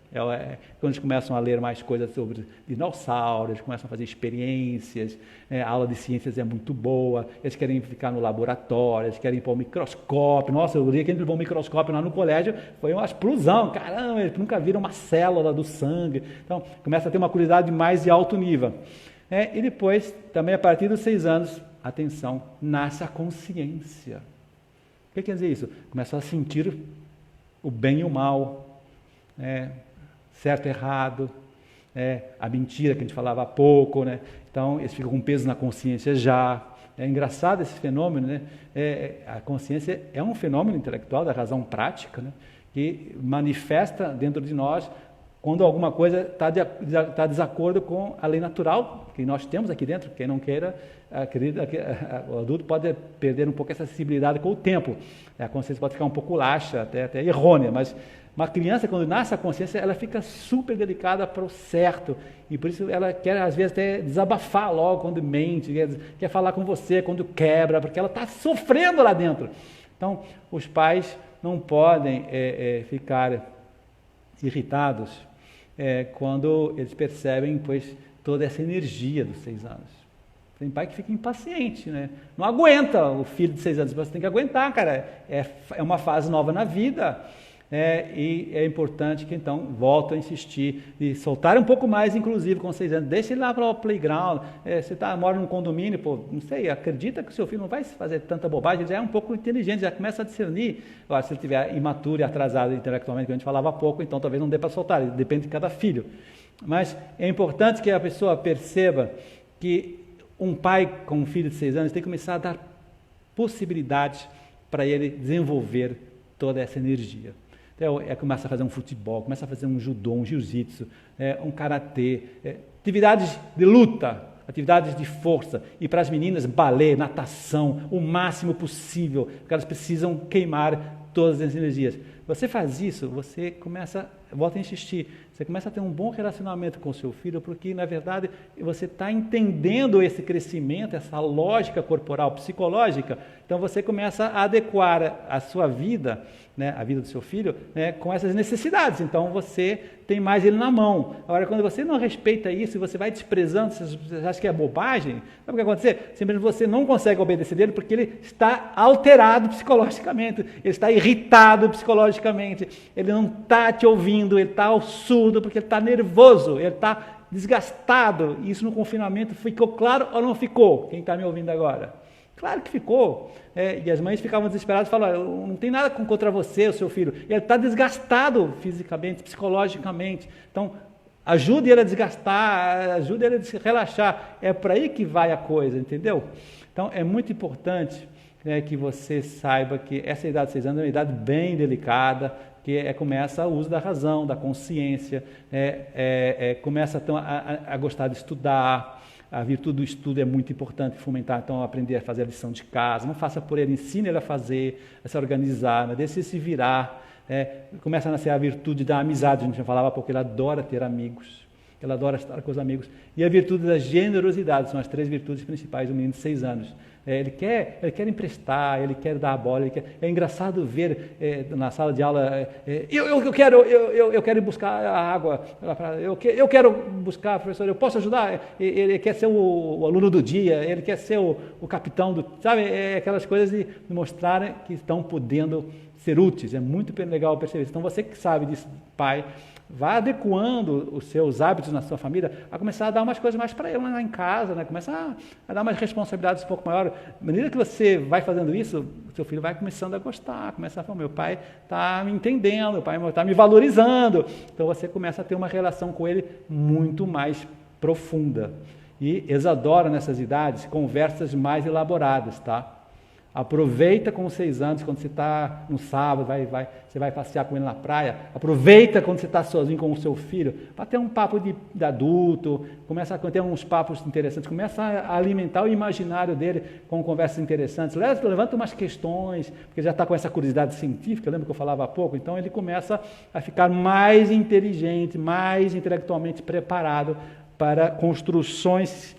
Quando eles começam a ler mais coisas sobre dinossauros, eles começam a fazer experiências, a aula de ciências é muito boa, eles querem ficar no laboratório, eles querem ir para o microscópio. Nossa, o dia que eles vão ao microscópio lá no colégio foi uma explosão, caramba, eles nunca viram uma célula do sangue. Então, começa a ter uma curiosidade mais de alto nível. E depois, também a partir dos 6 anos, atenção, nasce a consciência. O que quer dizer isso? Começa a sentir o bem e o mal, certo e errado, a mentira que a gente falava há pouco, né? Então eles ficam com peso na consciência já. É engraçado esse fenômeno, né? A consciência é um fenômeno intelectual da razão prática, né? Que manifesta dentro de nós quando alguma coisa está desacordo com a lei natural que nós temos aqui dentro. Quem não queira, acredita que o adulto pode perder um pouco essa sensibilidade com o tempo. A consciência pode ficar um pouco laxa, até errônea, mas uma criança, quando nasce a consciência, ela fica super delicada para o certo, e por isso ela quer, às vezes, até desabafar logo quando mente, quer falar com você quando quebra, porque ela está sofrendo lá dentro. Então, os pais não podem ficar irritados quando eles percebem, pois, toda essa energia dos 6 anos. Tem pai que fica impaciente, né? Não aguenta o filho de 6 anos, você tem que aguentar, cara. É uma fase nova na vida. E é importante que então volto a insistir e soltar um pouco mais, inclusive com 6 anos, deixa ele lá para o playground. Você mora num condomínio, não sei, acredita que o seu filho não vai fazer tanta bobagem, ele já é um pouco inteligente, já começa a discernir. Agora, se ele estiver imaturo e atrasado intelectualmente, que a gente falava há pouco, então talvez não dê para soltar, depende de cada filho. Mas é importante que a pessoa perceba que um pai com um filho de 6 anos tem que começar a dar possibilidades para ele desenvolver toda essa energia. Então, começa a fazer um futebol, começa a fazer um judô, um jiu-jitsu, um karatê, atividades de luta, atividades de força. E para as meninas, balé, natação, o máximo possível, porque elas precisam queimar todas as energias. Você faz isso, você começa, volta a insistir, você começa a ter um bom relacionamento com o seu filho, porque, na verdade, você está entendendo esse crescimento, essa lógica corporal, psicológica. Então, você começa a adequar a sua vida, né, a vida do seu filho, né, com essas necessidades. Então, você tem mais ele na mão. Agora, quando você não respeita isso, você vai desprezando, você acha que é bobagem, sabe o que vai acontecer? Simplesmente você não consegue obedecer dele porque ele está alterado psicologicamente, ele está irritado psicologicamente, ele não está te ouvindo, ele está ao surdo porque ele está nervoso, ele está desgastado. Isso no confinamento ficou claro ou não ficou? Quem está me ouvindo agora? Claro que ficou. E as mães ficavam desesperadas e falavam: não tem nada contra você, o seu filho. Ele está desgastado fisicamente, psicologicamente. Então, ajude ele a desgastar, ajude ele a se relaxar. É por aí que vai a coisa, entendeu? Então, é muito importante que você saiba que essa idade de 6 anos é uma idade bem delicada, que começa o uso da razão, da consciência, começa então, a gostar de estudar. A virtude do estudo é muito importante, fomentar, então, aprender a fazer a lição de casa. Não faça por ele, ensine ele a fazer, a se organizar, mas deixe ele se virar. Começa a nascer a virtude da amizade, a gente já falava, porque ele adora ter amigos, ele adora estar com os amigos. E a virtude da generosidade, são as 3 virtudes principais do menino de 6 anos. Ele quer emprestar, ele quer dar a bola, é engraçado ver na sala de aula, eu quero ir buscar a água, eu quero buscar, professor, eu posso ajudar? Ele quer ser o aluno do dia, ele quer ser o capitão, sabe? Aquelas coisas de mostrarem que estão podendo ser úteis, é muito legal perceber isso. Então você que sabe disso, pai, vá adequando os seus hábitos na sua família a começar a dar umas coisas mais para ele lá em casa, né? Começar a dar umas responsabilidades um pouco maiores. À medida que você vai fazendo isso, o seu filho vai começando a gostar, começa a falar: meu pai está me entendendo, meu pai está me valorizando. Então você começa a ter uma relação com ele muito mais profunda. E eles adoram nessas idades conversas mais elaboradas, tá? Aproveita com os 6 anos, quando você está no sábado, você vai passear com ele na praia, aproveita quando você está sozinho com o seu filho, para ter um papo de adulto, começa a ter uns papos interessantes, começa a alimentar o imaginário dele com conversas interessantes, levanta umas questões, porque já está com essa curiosidade científica, lembra que eu falava há pouco? Então ele começa a ficar mais inteligente, mais intelectualmente preparado para construções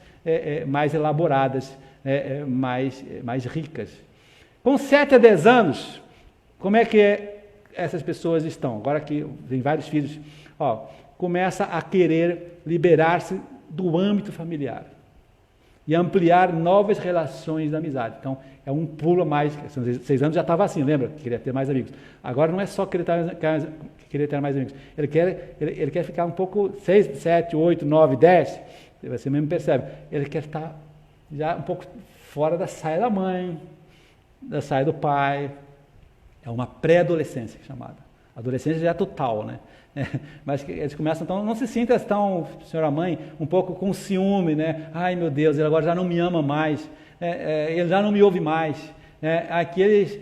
mais elaboradas, mais ricas. Com 7 a 10 anos, como é que essas pessoas estão? Agora que tem vários filhos, começa a querer liberar-se do âmbito familiar e ampliar novas relações de amizade. Então, é um pulo a mais. 6 anos já estava assim, lembra? Queria ter mais amigos. Agora não é só querer ter mais amigos. Ele quer ficar um pouco, 6, 7, 8, 9, 10, você mesmo percebe. Ele quer estar já um pouco fora da saia da mãe, da saia do pai. É uma pré-adolescência chamada. A adolescência já é total, né? Mas eles começam, então, não se sinta tão, senhora mãe, um pouco com ciúme, né? Ai, meu Deus, ele agora já não me ama mais, ele já não me ouve mais. Aqueles,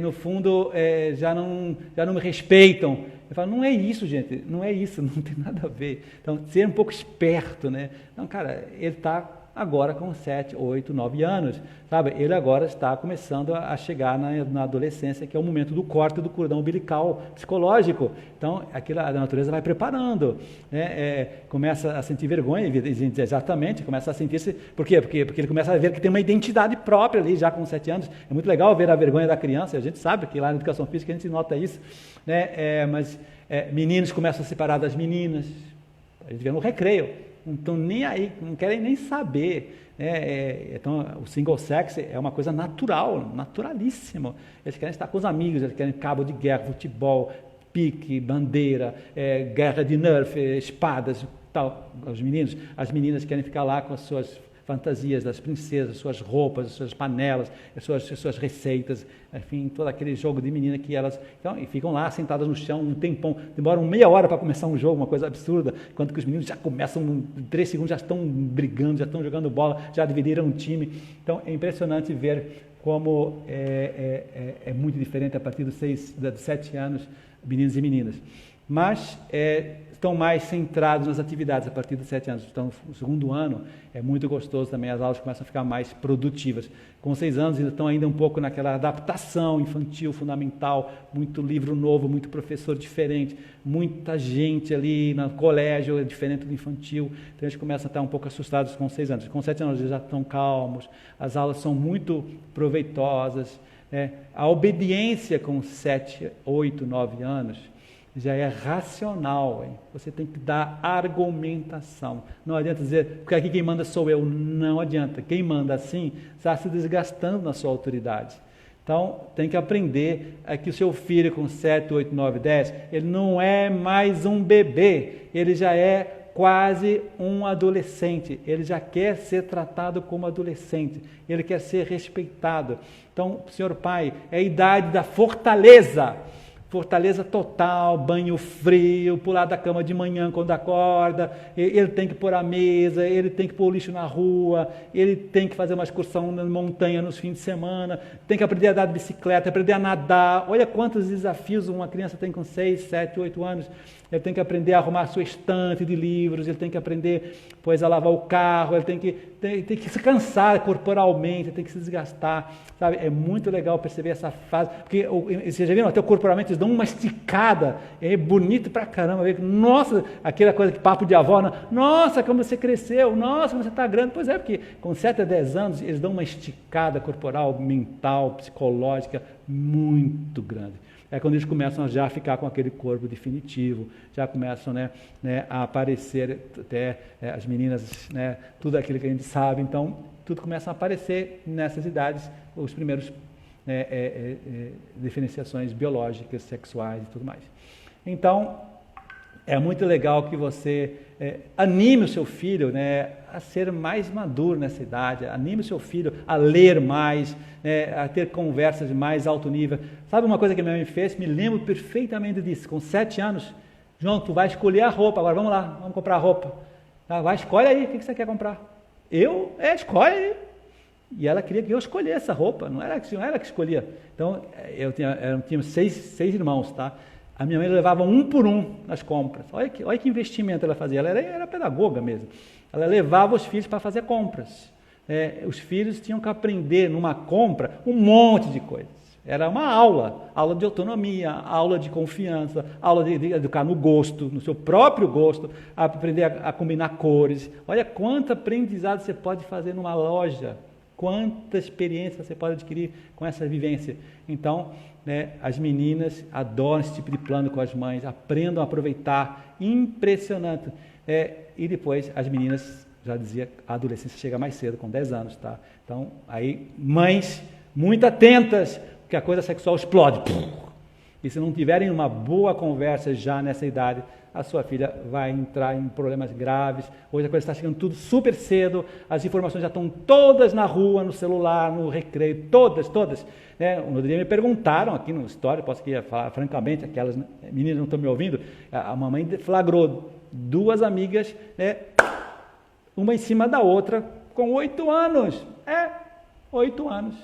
no fundo, já não me respeitam. Eu falo, não é isso, gente, não é isso, não tem nada a ver. Então, ser um pouco esperto, né? Então, cara, ele está agora com 7, 8, 9 anos, sabe? Ele agora está começando a chegar na adolescência, que é o momento do corte do cordão umbilical psicológico. Então, aquilo, a natureza vai preparando, né? Começa a sentir vergonha, exatamente, começa a sentir-se... Por quê? Porque ele começa a ver que tem uma identidade própria ali, já com 7 anos. É muito legal ver a vergonha da criança, a gente sabe que lá na educação física a gente nota isso, né? Mas meninos começam a separar das meninas, a gente vê no recreio. Não estão nem aí, não querem nem saber. Então, o single sex é uma coisa natural, naturalíssimo. Eles querem estar com os amigos, eles querem cabo de guerra, futebol, pique, bandeira, guerra de Nerf, espadas, tal. As meninas querem ficar lá com as suas fantasias das princesas, suas roupas, suas panelas, suas receitas, enfim, todo aquele jogo de menina que elas... Então, e ficam lá sentadas no chão um tempão, demoram meia hora para começar um jogo, uma coisa absurda, enquanto que os meninos já começam, em 3 segundos já estão brigando, já estão jogando bola, já dividiram um time. Então, é impressionante ver como é muito diferente a partir dos 7 anos, meninos e meninas. Mas estão mais centrados nas atividades a partir dos 7 anos. Então, no segundo ano é muito gostoso também, as aulas começam a ficar mais produtivas. Com 6 anos ainda estão ainda um pouco naquela adaptação infantil, fundamental, muito livro novo, muito professor diferente, muita gente ali no colégio, é diferente do infantil. Então, eles começam a estar um pouco assustados com 6 anos. Com 7 anos eles já estão calmos, as aulas são muito proveitosas. A obediência com 7, 8, 9 anos já é racional, hein? Você tem que dar argumentação. Não adianta dizer, porque aqui quem manda sou eu. Não adianta. Quem manda assim está se desgastando na sua autoridade. Então, tem que aprender que o seu filho com 7, 8, 9, 10, ele não é mais um bebê, ele já é quase um adolescente, ele já quer ser tratado como adolescente, ele quer ser respeitado. Então, senhor pai, é a idade da fortaleza total, banho frio, pular da cama de manhã quando acorda, ele tem que pôr a mesa, ele tem que pôr o lixo na rua, ele tem que fazer uma excursão na montanha nos fins de semana, tem que aprender a andar de bicicleta, aprender a nadar. Olha quantos desafios uma criança tem com 6, 7, 8 anos. Ele tem que aprender a arrumar a sua estante de livros, ele tem que aprender, a lavar o carro, ele tem que se cansar corporalmente, tem que se desgastar, sabe? É muito legal perceber essa fase, porque vocês já viram, até corporalmente eles dão uma esticada, é bonito pra caramba, nossa, aquela coisa que papo de avó, nossa, como você cresceu, nossa, como você está grande. Pois é, porque com 7 a 10 anos eles dão uma esticada corporal, mental, psicológica muito grande. É quando eles começam já a ficar com aquele corpo definitivo, já começam a aparecer até as meninas, tudo aquilo que a gente sabe. Então, tudo começa a aparecer nessas idades, os primeiros diferenciações biológicas, sexuais e tudo mais. Então, é muito legal que você anime o seu filho a ser mais maduro nessa idade, anime o seu filho a ler mais, a ter conversas de mais alto nível. Sabe uma coisa que minha mãe fez? Me lembro perfeitamente disso. Com 7 anos, João, tu vai escolher a roupa, agora vamos lá, vamos comprar roupa. Vai, escolhe aí, o que você quer comprar? Escolhe aí. E ela queria que eu escolhesse essa roupa, não era que escolhia. Então, eu tinha seis irmãos, tá? A minha mãe levava um por um nas compras. Olha que investimento ela fazia. Ela era pedagoga mesmo. Ela levava os filhos para fazer compras. Os filhos tinham que aprender numa compra um monte de coisas. Era uma aula de autonomia, aula de confiança, aula de educar no gosto, no seu próprio gosto, aprender a combinar cores. Olha quanto aprendizado você pode fazer numa loja, quanta experiência você pode adquirir com essa vivência. Então, as meninas adoram esse tipo de plano com as mães, aprendam a aproveitar, impressionante. E depois as meninas, já dizia, a adolescência chega mais cedo, com 10 anos, tá? Então, aí, mães muito atentas, porque a coisa sexual explode. E se não tiverem uma boa conversa já nessa idade, a sua filha vai entrar em problemas graves. Hoje a coisa está chegando tudo super cedo, as informações já estão todas na rua, no celular, no recreio, todas. No outro dia me perguntaram aqui no História, posso aqui falar francamente, aquelas meninas não estão me ouvindo, a mamãe flagrou 2 amigas, uma em cima da outra, com 8 anos. 8 anos.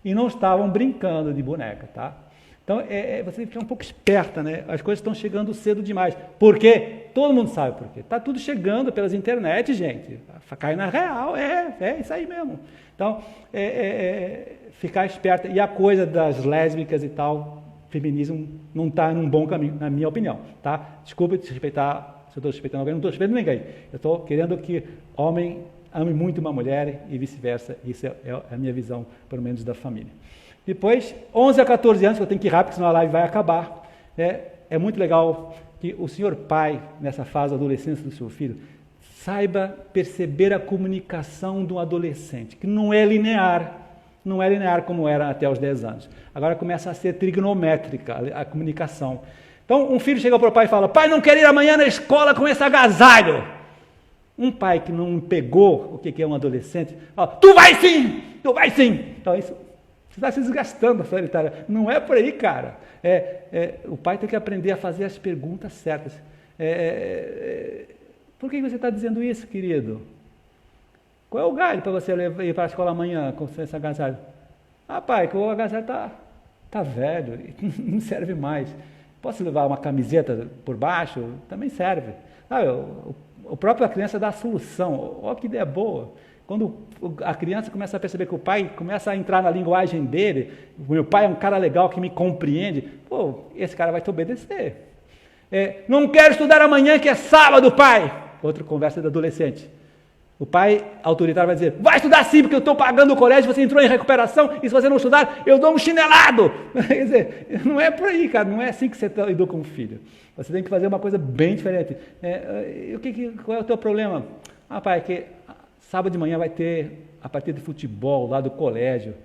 E não estavam brincando de boneca, tá? Então, você tem que ficar um pouco esperta, né? As coisas estão chegando cedo demais. Por quê? Todo mundo sabe por quê. Está tudo chegando pelas internet, gente. Cai na real, é isso aí mesmo. Então, ficar esperta. E a coisa das lésbicas e tal, feminismo, não está num bom caminho, na minha opinião, tá? Desculpa te respeitar, se eu estou respeitando alguém, não estou respeitando ninguém. Eu estou querendo que homem ame muito uma mulher e vice-versa. Isso é a minha visão, pelo menos, da família. Depois, 11 a 14 anos, que eu tenho que ir rápido, senão a live vai acabar. É muito legal que o senhor pai, nessa fase da adolescência do seu filho, saiba perceber a comunicação do adolescente, que não é linear como era até os 10 anos. Agora começa a ser trigonométrica a comunicação. Então, um filho chega para o pai e fala: pai, não quero ir amanhã na escola com esse agasalho. Um pai que não pegou o que é um adolescente, fala: tu vai sim! Então, isso você está se desgastando, solitária. Não é por aí, cara. O pai tem que aprender a fazer as perguntas certas. Por que você está dizendo isso, querido? Qual é o galho para você ir para a escola amanhã com esse agasalho? Pai, que o agasalho está velho, não serve mais. Posso levar uma camiseta por baixo? Também serve. O próprio criança dá a solução. Olha que ideia boa. Quando a criança começa a perceber que o pai começa a entrar na linguagem dele, o meu pai é um cara legal que me compreende, esse cara vai te obedecer. Não quero estudar amanhã que é sábado, pai. Outra conversa do adolescente. O pai autoritário vai dizer: vai estudar sim, porque eu estou pagando o colégio, você entrou em recuperação, e se você não estudar, eu dou um chinelado. Quer dizer, não é por aí, cara, não é assim que você educa um filho. Você tem que fazer uma coisa bem diferente. Qual é o teu problema? Pai, que sábado de manhã vai ter a partida de futebol lá do colégio,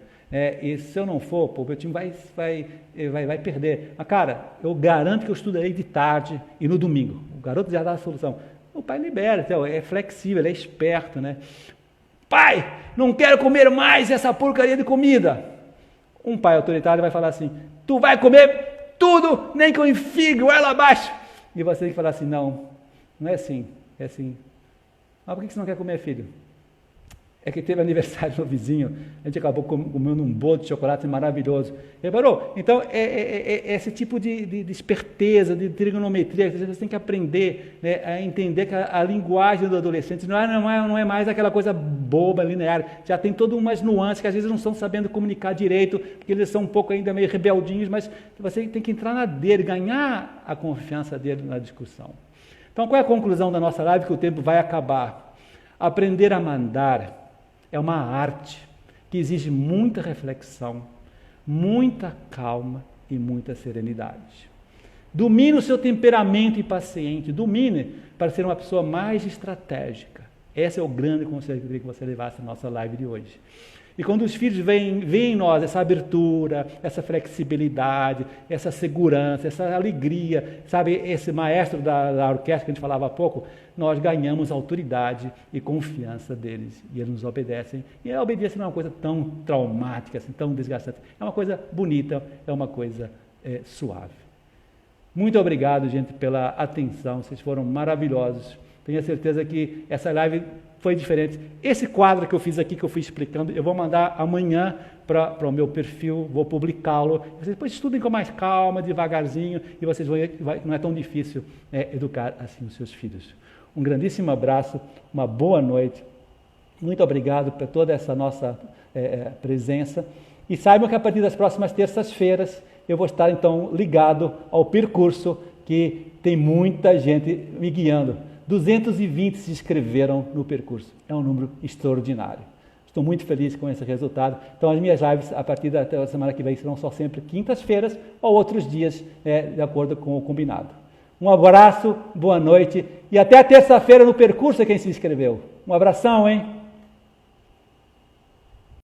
e se eu não for, meu time vai perder. Mas, cara, eu garanto que eu estudarei de tarde e no domingo. O garoto já dá a solução. O pai libera, então, é flexível, é esperto, né? Pai, não quero comer mais essa porcaria de comida. Um pai autoritário vai falar assim: tu vai comer tudo, nem que eu enfie goela abaixo. E você tem que falar assim: não é assim, é assim. Mas por que você não quer comer, filho? É que teve aniversário no vizinho, a gente acabou comendo um bolo de chocolate maravilhoso. Reparou? Então, esse tipo de esperteza, de trigonometria, que você tem que aprender, né, a entender que a linguagem do adolescente não é mais aquela coisa boba, linear. Já tem todas umas nuances que às vezes não estão sabendo comunicar direito, porque eles são um pouco ainda meio rebeldinhos, mas você tem que entrar na dele, ganhar a confiança dele na discussão. Então, qual é a conclusão da nossa live? Que o tempo vai acabar. Aprender a mandar é uma arte que exige muita reflexão, muita calma e muita serenidade. Domine o seu temperamento impaciente, domine para ser uma pessoa mais estratégica. Esse é o grande conselho que eu queria que você levasse na nossa live de hoje. E quando os filhos veem em nós essa abertura, essa flexibilidade, essa segurança, essa alegria, sabe, esse maestro da orquestra que a gente falava há pouco, nós ganhamos autoridade e confiança deles. E eles nos obedecem. E a obediência não é uma coisa tão traumática, assim, tão desgastante. É uma coisa bonita, é uma coisa suave. Muito obrigado, gente, pela atenção. Vocês foram maravilhosos. Tenho certeza que essa live foi diferente. Esse quadro que eu fiz aqui, que eu fui explicando, eu vou mandar amanhã para o meu perfil, vou publicá-lo. Vocês depois estudem com mais calma, devagarzinho, e vocês vão ver que não é tão difícil educar assim os seus filhos. Um grandíssimo abraço, uma boa noite. Muito obrigado por toda essa nossa presença. E saibam que a partir das próximas terças-feiras eu vou estar então ligado ao percurso, que tem muita gente me guiando. 220 se inscreveram no percurso. É um número extraordinário. Estou muito feliz com esse resultado. Então, as minhas lives, a partir da semana que vem, serão só sempre quintas-feiras ou outros dias, de acordo com o combinado. Um abraço, boa noite e até terça-feira no percurso, quem se inscreveu. Um abração, hein?